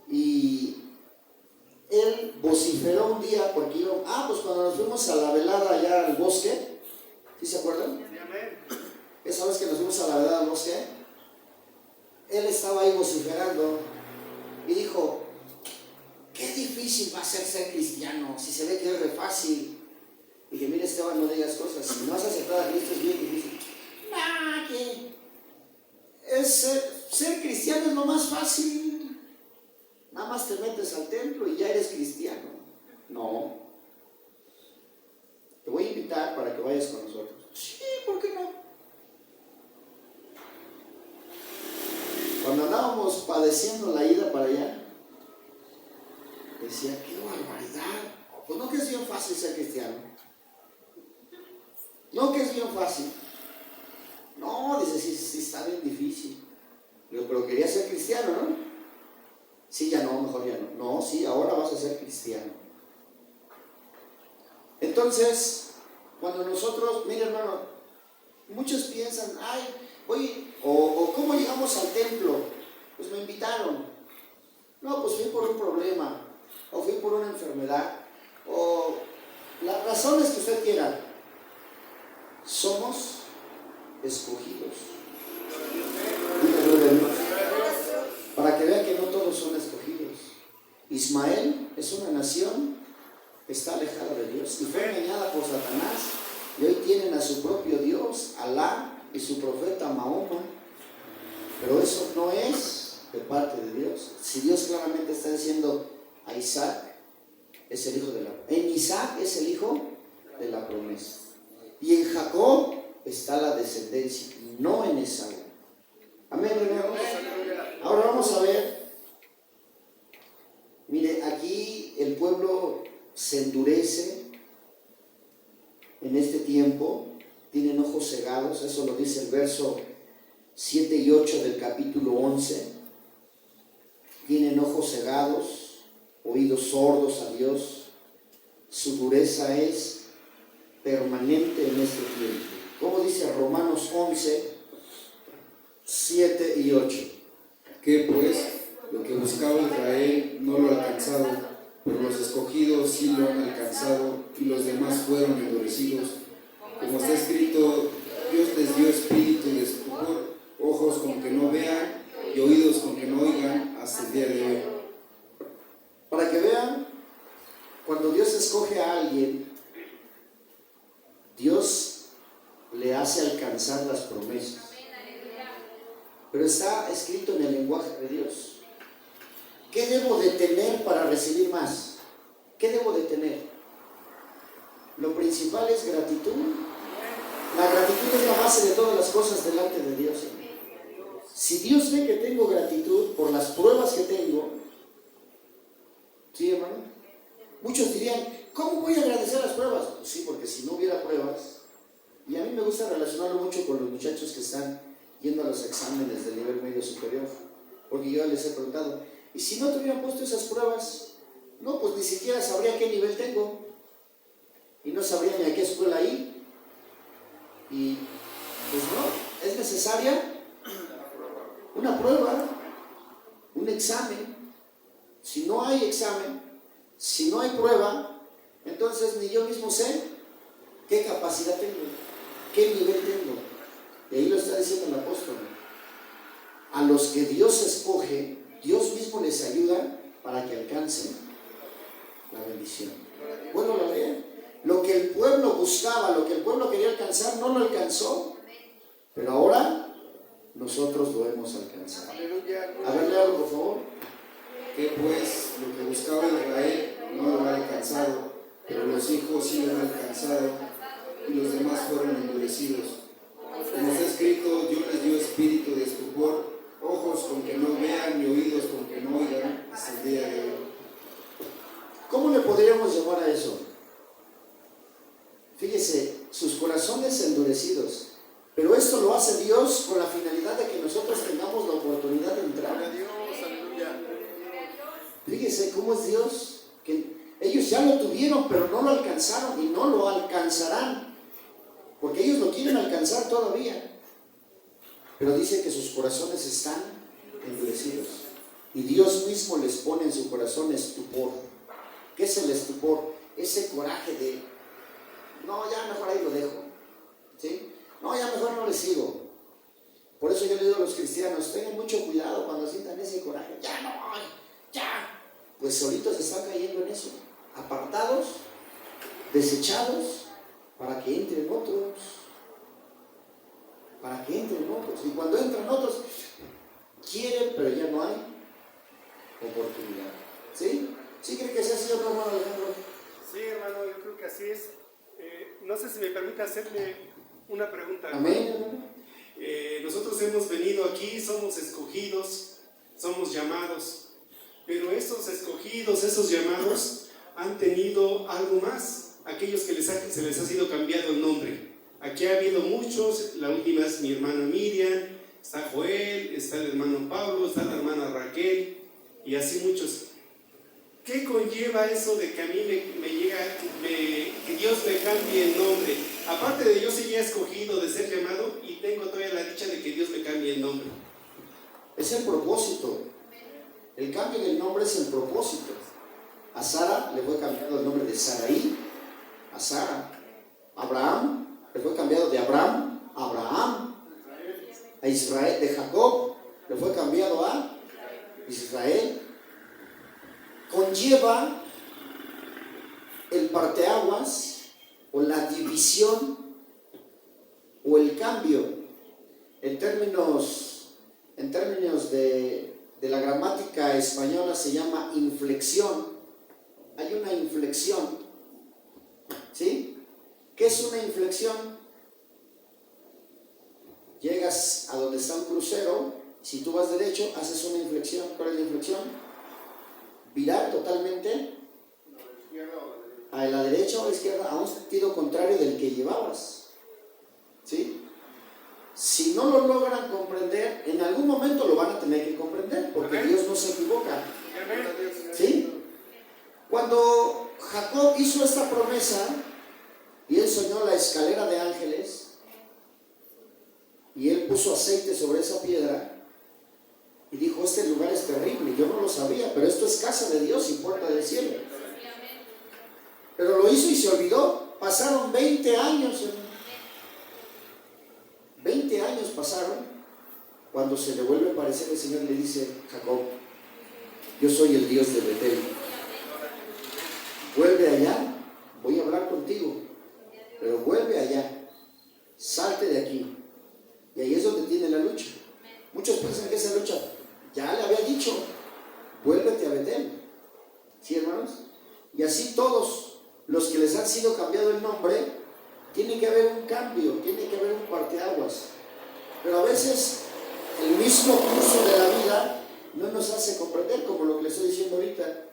[SPEAKER 1] Y él vociferó un día porque iba, pues cuando nos fuimos a la velada allá al bosque, ¿sí se acuerdan? Esa vez que nos fuimos a la velada al bosque, él estaba ahí vociferando y dijo, qué difícil va a ser cristiano, si se ve que es re fácil. Y dije, mire Esteban, no digas cosas, si no has aceptado a Cristo es bien difícil. Ser cristiano es lo más fácil. Nada más te metes al templo y ya eres cristiano. No. Te voy a invitar para que vayas con nosotros. Sí, ¿por qué no? Cuando andábamos padeciendo la ida para allá, decía, qué barbaridad. Pues no que es bien fácil ser cristiano. No que es bien fácil. No, dice, sí está bien difícil. Digo, pero quería ser cristiano, ¿no? Sí, ya no, mejor ya no. No, sí, ahora vas a ser cristiano. Entonces, cuando nosotros, mire hermano, muchos piensan, oye, o ¿cómo llegamos al templo? Pues me invitaron. No, pues fui por un problema, o fui por una enfermedad, o las razones que usted quiera. Somos escogidos. Ismael es una nación que está alejada de Dios y fue engañada por Satanás, y hoy tienen a su propio Dios, Alá, y su profeta Mahoma. Pero eso no es de parte de Dios. Si Dios claramente está diciendo a Isaac es el hijo de la promesa, en Isaac es el hijo de la promesa, y en Jacob está la descendencia, no en Esaú. Amén, hermanos. Ahora vamos a ver. Mire, aquí el pueblo se endurece en este tiempo, tienen ojos cegados, eso lo dice el verso 7 y 8 del capítulo 11. Tienen ojos cegados, oídos sordos a Dios. Su dureza es permanente en este tiempo. Como dice Romanos 11, 7 y 8.
[SPEAKER 3] Que pues lo que buscaba Israel no lo ha alcanzado, pero los escogidos sí lo han alcanzado, y los demás fueron endurecidos. Como está escrito, Dios les dio espíritu de estupor, ojos con que no vean y oídos con que no oigan hasta el día de hoy.
[SPEAKER 1] Para que vean, cuando Dios escoge a alguien, Dios le hace alcanzar las promesas. Pero está escrito en el lenguaje de Dios. ¿Qué debo de tener para recibir más? ¿Qué debo de tener? Lo principal es gratitud. La gratitud es la base de todas las cosas delante de Dios. Si Dios ve que tengo gratitud por las pruebas que tengo, ¿sí, hermano? Muchos dirían, ¿cómo voy a agradecer las pruebas? Pues sí, porque si no hubiera pruebas, y a mí me gusta relacionarlo mucho con los muchachos que están yendo a los exámenes del nivel medio superior, porque yo les he preguntado, ¿y si no te hubieran puesto esas pruebas? No, pues ni siquiera sabría qué nivel tengo, y no sabría ni a qué escuela ir, y pues no, es necesaria una prueba, un examen. Si no hay examen, si no hay prueba, entonces ni yo mismo sé qué capacidad tengo, qué nivel tengo. Y ahí lo está diciendo el apóstol. A los que Dios escoge, Dios mismo les ayuda para que alcancen la bendición. Bueno, la leer. Lo que el pueblo buscaba, lo que el pueblo quería alcanzar, no lo alcanzó. Pero ahora nosotros lo hemos alcanzado. A ver, léalo, por favor.
[SPEAKER 3] Que pues lo que buscaba Israel no lo ha alcanzado, pero los hijos sí lo han alcanzado, y los demás fueron endurecidos. Como está escrito, Dios les dio espíritu de estupor, ojos con que no vean y oídos con que no oigan hasta el día de hoy.
[SPEAKER 1] ¿Cómo le podríamos llamar a eso? Fíjese, sus corazones endurecidos. Pero esto lo hace Dios con la finalidad de que nosotros tengamos la oportunidad de entrar. Fíjese cómo es Dios, que ellos ya lo tuvieron, pero no lo alcanzaron y no lo alcanzarán, porque ellos lo quieren alcanzar todavía. Pero dice que sus corazones están endurecidos, y Dios mismo les pone en su corazón estupor. ¿Qué es el estupor? Ese coraje de, no, ya mejor ahí lo dejo, ¿sí? No, ya mejor no le sigo. Por eso yo le digo a los cristianos, tengan mucho cuidado cuando sientan ese coraje. Ya no, ya. Pues solitos están cayendo en eso, apartados, desechados, para que entren otros. Para que entren otros. Y cuando entran otros, quieren, pero ya no hay oportunidad. ¿Sí? ¿Sí cree que sea así, hermano Alejandro?
[SPEAKER 2] Sí, hermano, yo creo que así es. No sé si me permite hacerle una pregunta.
[SPEAKER 1] Amén, hermano.
[SPEAKER 2] Nosotros hemos venido aquí, somos escogidos, somos llamados, pero esos escogidos, esos llamados han tenido algo más, aquellos que se les ha sido cambiado el nombre. Aquí ha habido muchos, la última es mi hermana Miriam, está Joel, está el hermano Pablo, está la hermana Raquel, y así muchos. ¿Qué conlleva eso de que a mí que Dios me cambie el nombre? Aparte de yo ser ya escogido, de ser llamado, y tengo todavía la dicha de que Dios me cambie el nombre.
[SPEAKER 1] Es el propósito. El cambio del nombre es el propósito. A Sara le fue cambiado el nombre de Saraí a Sara. Abraham le fue cambiado de Abraham a Abraham. A Israel, de Jacob le fue cambiado a Israel.
[SPEAKER 4] conlleva el parteaguas o la división o el cambio. En términos de la gramática española se llama inflexión. Hay una inflexión, ¿sí? ¿Qué es una inflexión? Llegas a donde está un crucero, si tú vas derecho, haces una inflexión. ¿Cuál es la inflexión? Virar totalmente a la derecha o a la izquierda, a un sentido contrario del que llevabas, ¿sí? Si no lo logran comprender, en algún momento lo van a tener que comprender, porque Dios no se equivoca, ¿sí? Cuando Jacob hizo esta promesa y él soñó la escalera de ángeles y él puso aceite sobre esa piedra y dijo: este lugar es terrible, yo no lo sabía, pero esto es casa de Dios y puerta del cielo. Pero lo hizo y se olvidó. Pasaron 20 años, 20 años pasaron. Cuando se le vuelve a aparecer el Señor, le dice: Jacob, yo soy el Dios de Betel. Vuelve allá, voy a hablar contigo, pero vuelve allá, salte de aquí. Y ahí es donde tiene la lucha. Muchos piensan que esa lucha, ya le había dicho, vuélvete a Betel. ¿Sí, hermanos? Y así todos los que les han sido cambiado el nombre, tiene que haber un cambio, tiene que haber un parteaguas. Pero a veces el mismo curso de la vida no nos hace comprender, como lo que les estoy diciendo ahorita.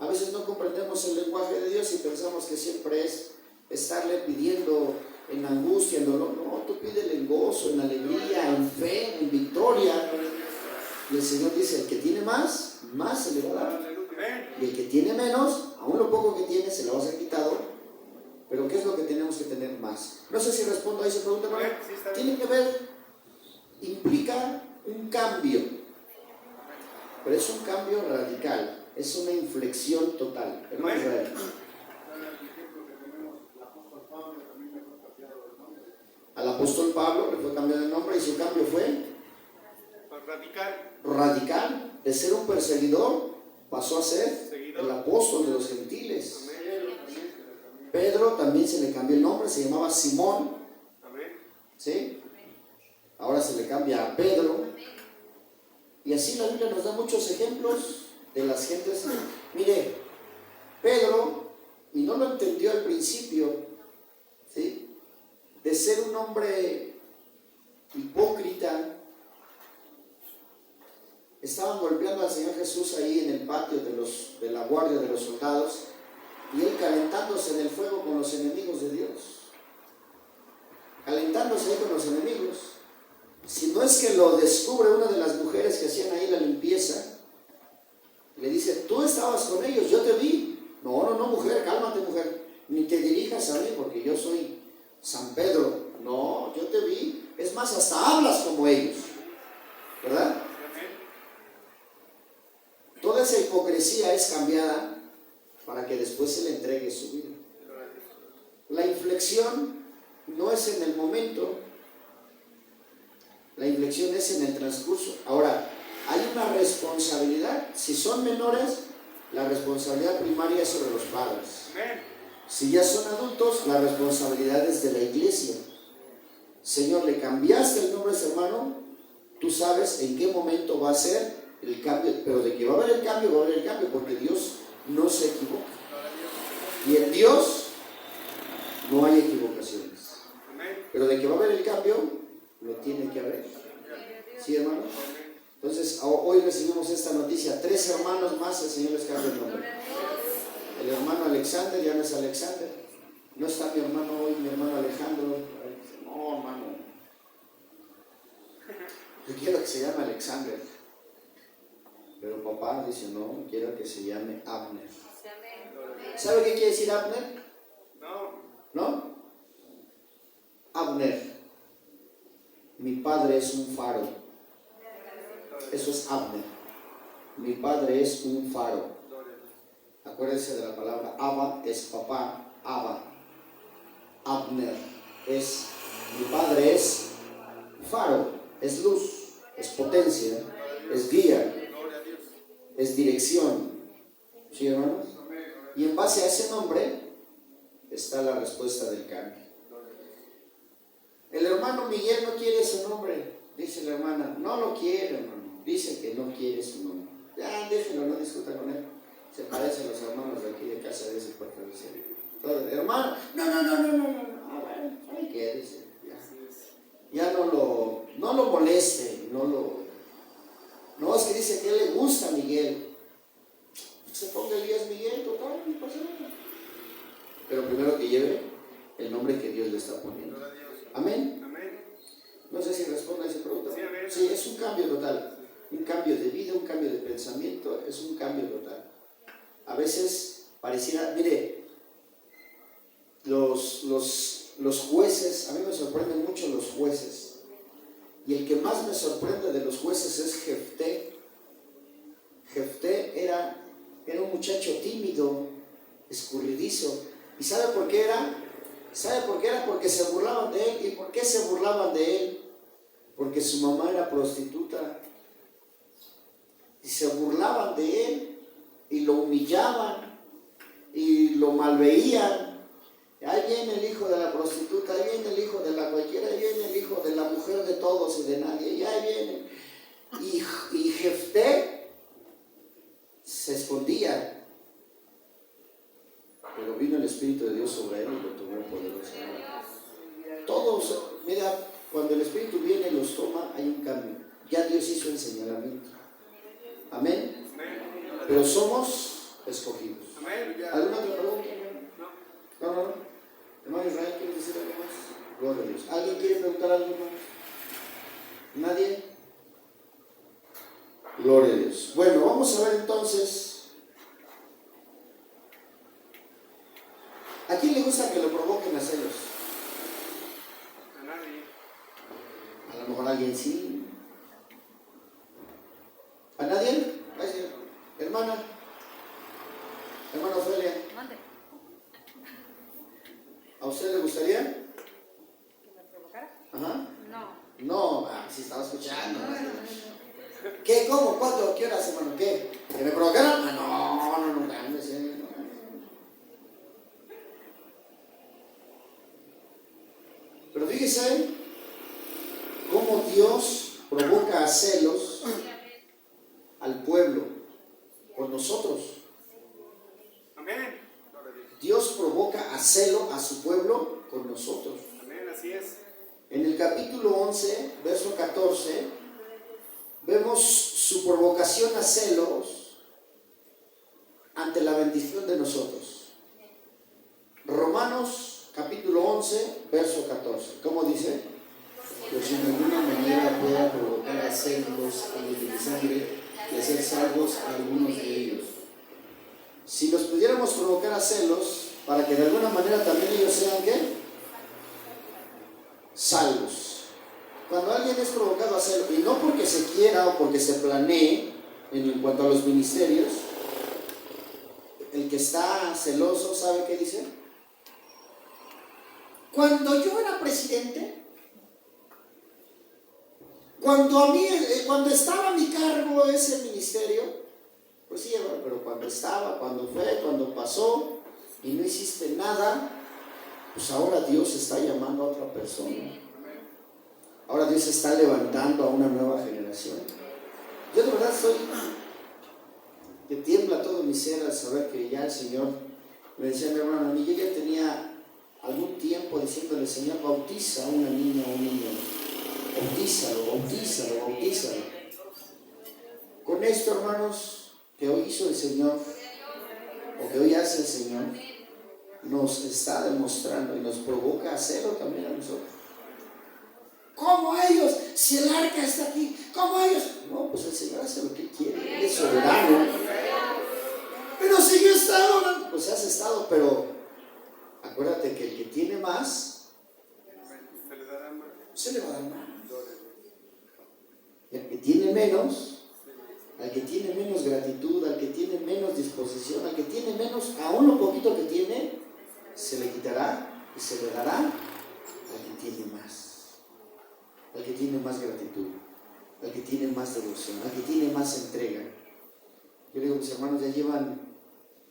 [SPEAKER 4] A veces no comprendemos el lenguaje de Dios y pensamos que siempre es estarle pidiendo en angustia, en dolor. No, tú pídele en gozo, en alegría, en fe, en victoria. Y el Señor dice: el que tiene más, más se le va a dar. Y el que tiene menos, aún lo poco que tiene se lo va a ser quitado. Pero ¿qué es lo que tenemos que tener más? No sé si respondo a esa pregunta, hermano. Tiene que ver, implica un cambio, pero es un cambio radical, es una inflexión total. Hermano Israel. Al apóstol Pablo le fue cambiado el nombre y su cambio fue radical. De ser un perseguidor pasó a ser el apóstol de los gentiles. Pedro también se le cambió el nombre, se llamaba Simón, ¿sí? Ahora se le cambia a Pedro. Y así la Biblia nos da muchos ejemplos de las gentes. Mire, Pedro, y no lo entendió al principio, ¿sí?, de ser un hombre hipócrita. Estaban golpeando al Señor Jesús ahí en el patio de la guardia de los soldados, y él calentándose en el fuego con los enemigos de Dios, calentándose ahí con los enemigos. Si no es que lo descubre una de las mujeres que hacían ahí la limpieza, le dice: tú estabas con ellos, yo te vi. No, mujer, cálmate, mujer, ni te dirijas a mí porque yo soy San Pedro. No, yo te vi, es más, hasta hablas como ellos, ¿verdad? Toda esa hipocresía es cambiada para que después se le entregue su vida. La inflexión no es en el momento, la inflexión es en el transcurso. Ahora, hay una responsabilidad. Si son menores, la responsabilidad primaria es sobre los padres. Si ya son adultos, la responsabilidad es de la iglesia. Señor, le cambiaste el nombre a ese hermano, tú sabes en qué momento va a ser el cambio, pero de que va a haber el cambio, va a haber el cambio, porque Dios no se equivoca. Y en Dios no hay equivocaciones. Pero de que va a haber el cambio, lo tiene que haber. ¿Sí, hermano? Entonces, hoy recibimos esta noticia. 3 hermanos más, el Señor les cambia el nombre. El hermano Alexander ya no es Alexander. No está mi hermano hoy, mi hermano Alejandro. No, hermano. Yo quiero que se llame Alexander. Pero papá dice: no, quiero que se llame Abner. ¿Sabe qué quiere decir Abner? ¿No? Abner. Mi padre es un faro. Eso es Abner. Mi padre es un faro. Acuérdense de la palabra Abba, es papá. Abba. Abner es, mi padre es faro, es luz, es potencia, es guía, es dirección. ¿Sí, hermanos? Y en base a ese nombre está la respuesta del cambio. El hermano Miguel no quiere ese nombre, dice la hermana. No lo quiere, hermano. Dice que no quiere su nombre. Ya, déjelo, no discuta con él. Se parecen los hermanos de aquí de casa de ese puerto de cielo. Hermano, no. Ah, bueno, ¿sabe qué? Dice, ya no lo moleste, no, es que dice que a él le gusta Miguel. Se ponga Elías Miguel, total, no pasa nada. Pero primero que lleve el nombre que Dios le está poniendo. Amén. No sé si responde a esa pregunta. Sí, es un cambio total. Un cambio de vida, un cambio de pensamiento, es un cambio total. A veces pareciera, mire, los jueces, a mí me sorprenden mucho los jueces. Y el que más me sorprende de los jueces es Jefté. Jefté era un muchacho tímido, escurridizo. ¿Y sabe por qué era? Porque se burlaban de él. ¿Y por qué se burlaban de él? Porque su mamá era prostituta. Y se burlaban de él y lo humillaban y lo malveían. Ahí viene el hijo de la prostituta, ahí viene el hijo de la cualquiera, ahí viene el hijo de la mujer de todos y de nadie, y ahí viene. Y Jefté se escondía, pero vino el Espíritu de Dios sobre él y lo tomó poderosamente. Todos, mira, cuando el Espíritu viene y los toma, hay un cambio. Ya Dios hizo el señalamiento. Amén. Pero somos escogidos. ¿Alguna otra pregunta? No. Hermano Israel, ¿quieres decir algo más? Gloria a Dios. ¿Alguien quiere preguntar algo más? ¿Nadie? Gloria a Dios. Bueno, vamos a ver entonces. ¿A quién le gusta que lo provoquen a celos?
[SPEAKER 2] A nadie.
[SPEAKER 4] A lo mejor a alguien sí. ¿A nadie? Gracias. Hermano Ofelia. ¿A usted le gustaría?
[SPEAKER 5] ¿Que me provocara?
[SPEAKER 4] Ajá.
[SPEAKER 5] No.
[SPEAKER 4] Sí estaba escuchando. ¿Qué? ¿Cómo? ¿Cuándo? ¿Qué horas, hermano? ¿Qué? ¿Que me provocaran? No, cálmese. Pero fíjese cómo Dios provoca a celos al pueblo con nosotros.
[SPEAKER 2] Amén.
[SPEAKER 4] Dios provoca a celo a su pueblo con nosotros.
[SPEAKER 2] Amén, así es.
[SPEAKER 4] En el capítulo 11, verso 14, vemos su provocación a celos ante la bendición de nosotros. Romanos capítulo 11, verso 14. ¿Cómo dice?
[SPEAKER 3] Pues si de alguna manera pueda provocar a celos a los de mi sangre y hacer salvos a algunos de ellos.
[SPEAKER 4] Si los pudiéramos provocar a celos, para que de alguna manera también ellos sean, ¿qué? Salvos. Cuando alguien es provocado a celos, y no porque se quiera o porque se planee, en cuanto a los ministerios, el que está celoso, ¿sabe qué dice? Cuando yo era presidente, cuando estaba a mi cargo ese ministerio, pues sí, pero cuando estaba, cuando fue, cuando pasó y no hiciste nada, pues ahora Dios está llamando a otra persona. Ahora Dios está levantando a una nueva generación. Yo de verdad estoy que tiembla todo mi ser al saber que ya el Señor, me decía mi hermano, a mí yo ya tenía algún tiempo diciéndole, Señor, bautiza a una niña o un niño. Bautízalo. Con esto, hermanos, que hoy hizo el Señor, o que hoy hace el Señor, nos está demostrando y nos provoca a hacerlo también a nosotros. ¿Cómo ellos? Si el arca está aquí, ¿cómo ellos? No, pues el Señor hace lo que Él quiere, Él es soberano. Pero si yo he estado, pues has estado, pero acuérdate que el que tiene más, se le va a dar más. Y el que tiene menos, al que tiene menos gratitud, al que tiene menos disposición, al que tiene menos, aún lo poquito que tiene, se le quitará y se le dará al que tiene más, al que tiene más gratitud, al que tiene más devoción, al que tiene más entrega. Yo digo, mis hermanos ya llevan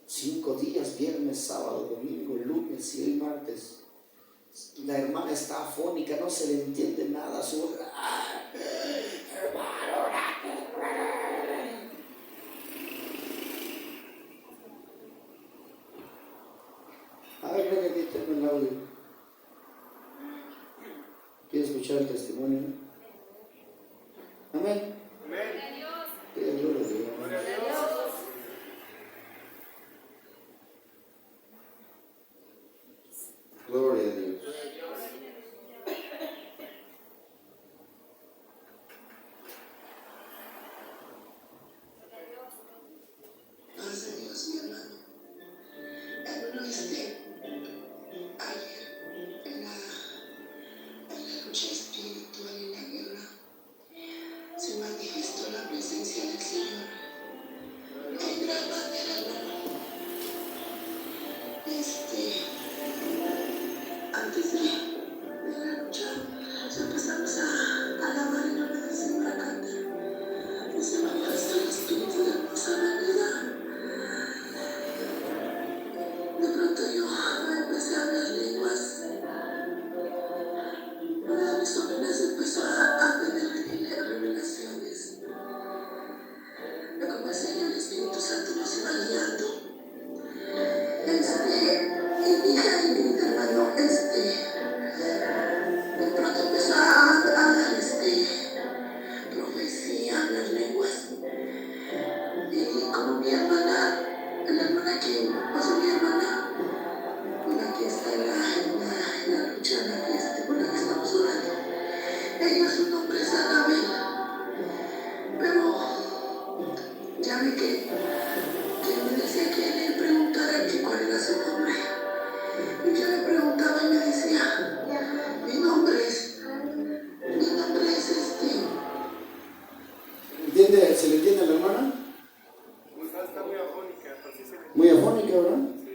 [SPEAKER 4] 5 días, viernes, sábado, domingo, lunes y el martes. La hermana está afónica, no se le entiende nada. Su voz, a ver, venga, aquí tengo el audio. ¿Quiere escuchar el testimonio? Amén. Gloria a Dios. Gloria a Dios.
[SPEAKER 1] Gracias a Dios, mi hermano. Bueno, ayer en la lucha espiritual y en la guerra se manifestó la presencia del Señor en gran manera, hermano. Antes de la lucha, empezamos a alabar el nombre del Señor, a cantar. Y se manifestó el Espíritu de hermosa manera. De pronto yo empecé a hablar lenguas. Una de mis sobrinas empezó a tener revelaciones de cómo el Señor, el Espíritu Santo nos iba guiando. Y mi hija y mi hermano, de pronto empezó a dar profecía, hablar lenguas. Y como mi hermana, la hermana que pasó mi hermana, la que está en la lucha, con la que estamos orando, ella su nombre es Anabel, pero ya ve que me decía que le preguntara que cuál era su nombre. Y yo le preguntaba y me decía, mi nombre es
[SPEAKER 4] ¿Entiende? ¿Se le entiende a la hermana?
[SPEAKER 2] Está muy afónica, así se le...
[SPEAKER 4] Muy afónica, ¿verdad?
[SPEAKER 2] Sí.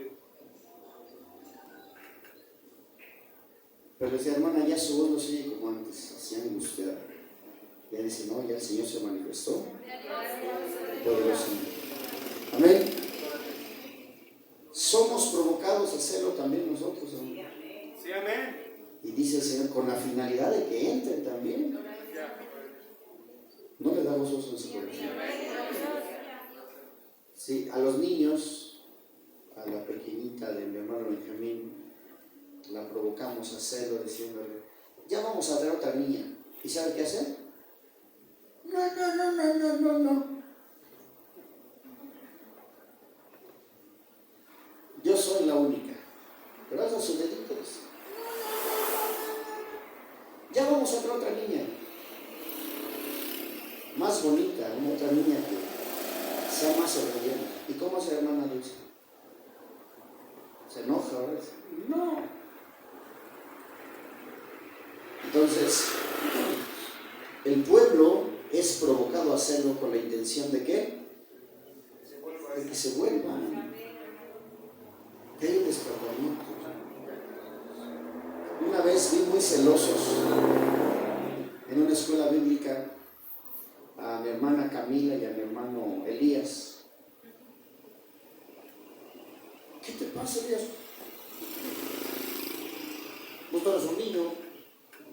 [SPEAKER 4] Pero decía, hermana, ya su voz no se oye como antes, así angustiada. Ya dice, no, ya el Señor se manifestó. Poderosamente. Amén. Somos provocados a hacerlo también nosotros, hermano.
[SPEAKER 2] Sí, amén.
[SPEAKER 4] Y dice el Señor, con la finalidad de que entren también. No le damos osos en su corazón. Sí, a los niños, a la pequeñita de mi hermano Benjamín, la provocamos a hacerlo diciéndole, ya vamos a traer otra niña. ¿Y sabe qué hacer? No. Yo soy la única. Pero haz sus deditos. Ya vamos a traer otra niña. Más bonita, una otra niña que sea más obediente. ¿Y cómo hace hermana Dulce? Se enoja, ¿verdad? No. Entonces, el pueblo es provocado a hacerlo con la intención de ¿qué? De que se vuelvan. Que hay un despertamiento. Una vez vi muy celosos en una escuela bíblica a mi hermana Camila y a mi hermano Elías. ¿Qué te pasa, Elías? Vos eres un niño.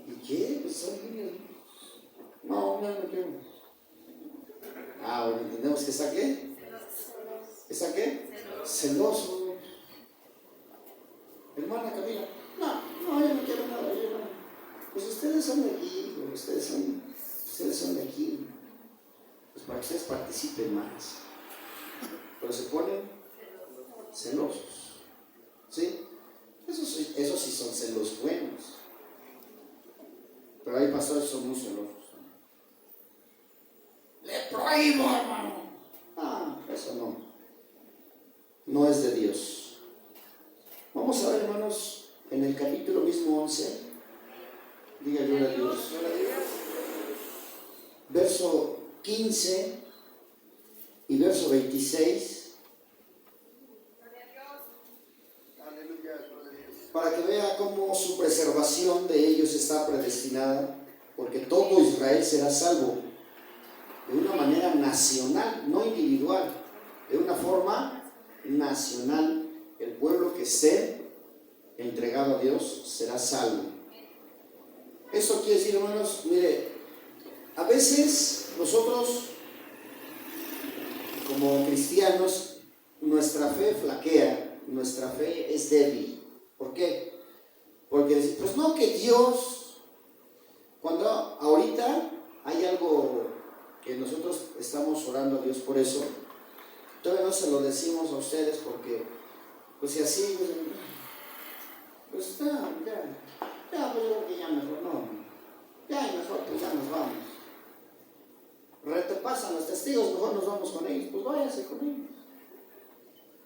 [SPEAKER 4] ¿Y qué? Pues son niños. No quiero. Bueno, entendemos que está qué. ¿Está qué? Celoso. Hermana Camila, no, yo no quiero nada. Pues ustedes son de aquí, ustedes son de aquí. Pues para que ustedes participen más. Pero se ponen celosos. ¿Sí? Esos sí son celos buenos. Pero hay pastores que son muy celosos. Le prohíbo, hermano. Eso no. No es de Dios. Vamos a ver, hermanos, en el capítulo mismo 11. Diga gloria a Dios. Verso 15 y verso 26. Para que vea cómo su preservación de ellos está predestinada, porque todo Israel será salvo de una manera nacional, no individual, de una forma nacional. El pueblo que esté entregado a Dios será salvo. Esto quiere decir, hermanos, mire, a veces nosotros como cristianos, nuestra fe flaquea, nuestra fe es débil. ¿Por qué? Porque pues no, que Dios, cuando ahorita hay algo que nosotros estamos orando a Dios por eso, todavía no se lo decimos a ustedes porque, pues si así, pues ya, pues yo creo que ya mejor no, ya mejor pues ya nos vamos. Pasan los testigos, mejor nos vamos con ellos, pues váyase con ellos.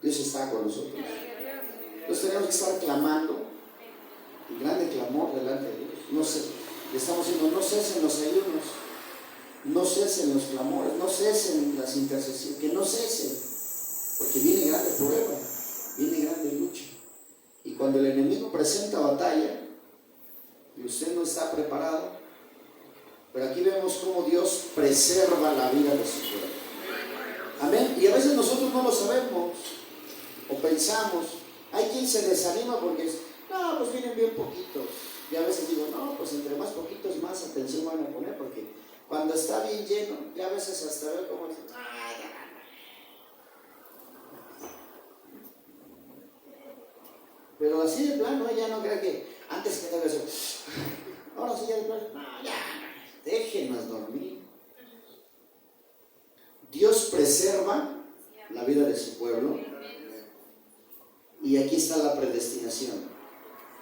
[SPEAKER 4] Dios está con nosotros. Entonces tenemos que estar clamando, el grande clamor delante de Dios. No sé, le estamos diciendo, no cesen los ayunos, no cesen los clamores, no cesen las intercesiones, que no cesen, porque viene grande prueba, viene grande lucha. Y cuando el enemigo presenta batalla y usted no está preparado, pero aquí vemos cómo Dios preserva la vida de su pueblo. Amén. Y a veces nosotros no lo sabemos o pensamos. Hay quien se desanima porque no, pues vienen bien poquitos. Y a veces digo, no, pues entre más poquitos más atención van a poner, porque cuando está bien lleno, ya a veces hasta veo como dicen, pero así de plano, ya no crea que antes que tal vez, ahora sí ya de plano, no, ya, déjenos dormir. Dios preserva la vida de su pueblo. Y aquí está la predestinación,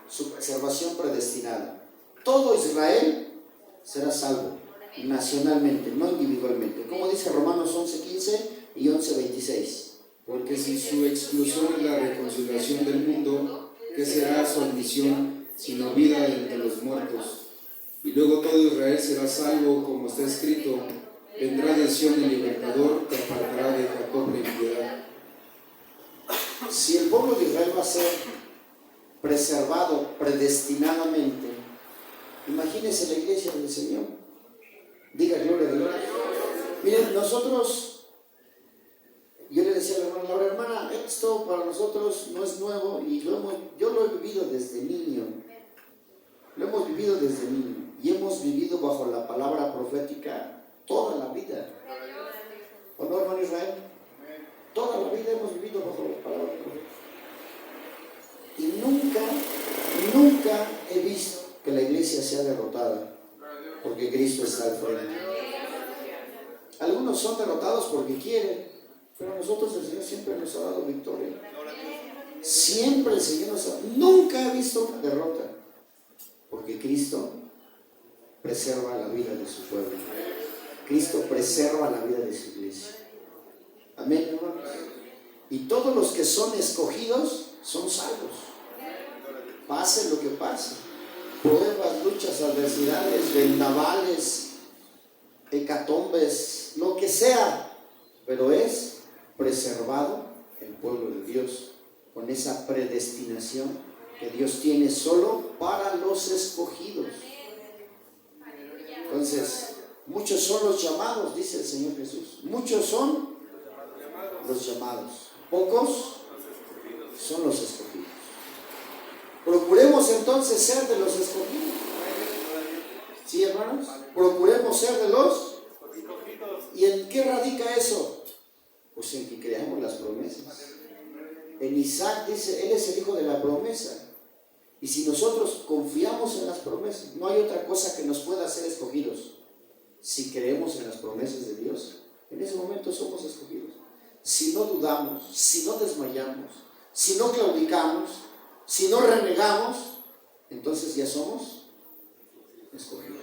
[SPEAKER 4] su preservación predestinada. Todo Israel será salvo, nacionalmente, no individualmente. Como dice Romanos 11:15 y 11:26.
[SPEAKER 3] Porque si su exclusión es la reconciliación del mundo, ¿qué será su admisión sino vida de entre los muertos? Y luego todo Israel será salvo, como está escrito: vendrá de Sión el libertador, que apartará de Jacob la impiedad.
[SPEAKER 4] Si el pueblo de Israel va a ser preservado predestinadamente, imagínense la iglesia del Señor. Diga gloria a Dios. Miren, nosotros, yo le decía a la hermana, esto para nosotros no es nuevo y yo lo he vivido desde niño. Lo hemos vivido desde niño y hemos vivido bajo la palabra profética toda la vida. ¿O no, hermano Israel? Toda la vida hemos vivido bajo la palabra profética. Y nunca he visto que la iglesia sea derrotada porque Cristo está al frente. Algunos son derrotados porque quieren, pero nosotros el Señor siempre nos ha dado victoria. Siempre el Señor nos ha... Nunca he visto una derrota porque Cristo preserva la vida de su pueblo. Cristo preserva la vida de su iglesia. Amén, hermanos. Y todos los que son escogidos son salvos. Pase lo que pase. Pruebas, luchas, adversidades, vendavales, hecatombes, lo que sea. Pero es preservado el pueblo de Dios con esa predestinación que Dios tiene solo para los escogidos. Entonces, muchos son los llamados, dice el Señor Jesús. Muchos son los llamados, pocos son los escogidos. Procuremos entonces ser de los escogidos. ¿Sí, hermanos? Procuremos ser de los escogidos. ¿Y en qué radica eso? Pues en que creamos las promesas. En Isaac dice, él es el hijo de la promesa. Y si nosotros confiamos en las promesas, no hay otra cosa que nos pueda hacer escogidos. Si creemos en las promesas de Dios, en ese momento somos escogidos. Si no dudamos, si no desmayamos, si no claudicamos, si no renegamos, entonces ya somos escogidos.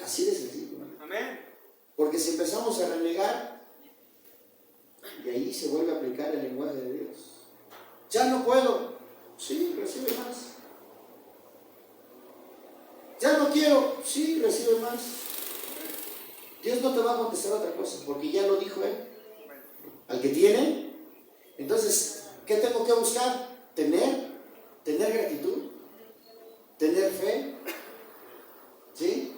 [SPEAKER 4] Así de sencillo. Amén. Porque si empezamos a renegar, y ahí se vuelve a aplicar el lenguaje de Dios. Ya no puedo. Sí, recibe más. Ya no quiero. Sí, recibe más. Dios no te va a contestar otra cosa, porque ya lo dijo Él. Al que tiene, entonces, ¿qué tengo que buscar? Tener gratitud, tener fe, ¿sí?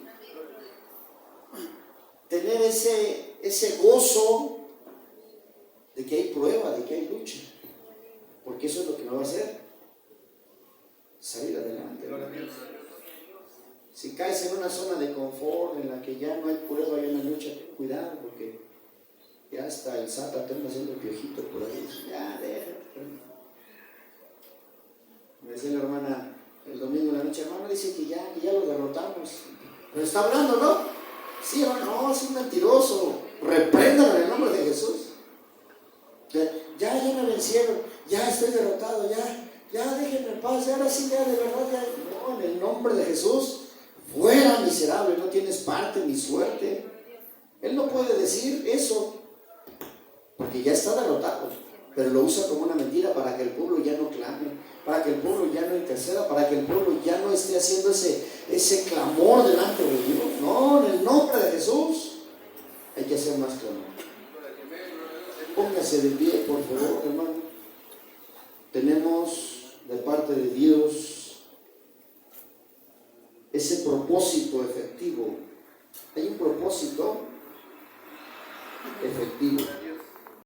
[SPEAKER 4] Tener ese gozo de que hay prueba, de que hay lucha. no va a hacer? Salir adelante. Si caes en una zona de confort en la que ya no hay prueba y una lucha, ten cuidado, porque ya hasta el Satan te anda haciendo el piojito por ahí. Ya, déjate. Me decía la hermana el domingo en la noche, hermano, dice que ya lo derrotamos. Pero está hablando, ¿no? Sí, hermano, no, es un mentiroso. Repréndalo en el nombre de Jesús. Ya me vencieron, ya estoy derrotado, ya déjenme en paz, ahora sí, ya de verdad, ya. No, en el nombre de Jesús, fuera miserable, no tienes parte ni suerte. Él no puede decir eso, porque ya está derrotado, pero lo usa como una mentira para que el pueblo ya no clame, para que el pueblo ya no interceda, para que el pueblo ya no esté haciendo ese clamor delante de Dios. No, en el nombre de Jesús hay que hacer más clamor. Póngase de pie, por favor, hermano. Tenemos de parte de Dios ese propósito efectivo. Hay un propósito efectivo.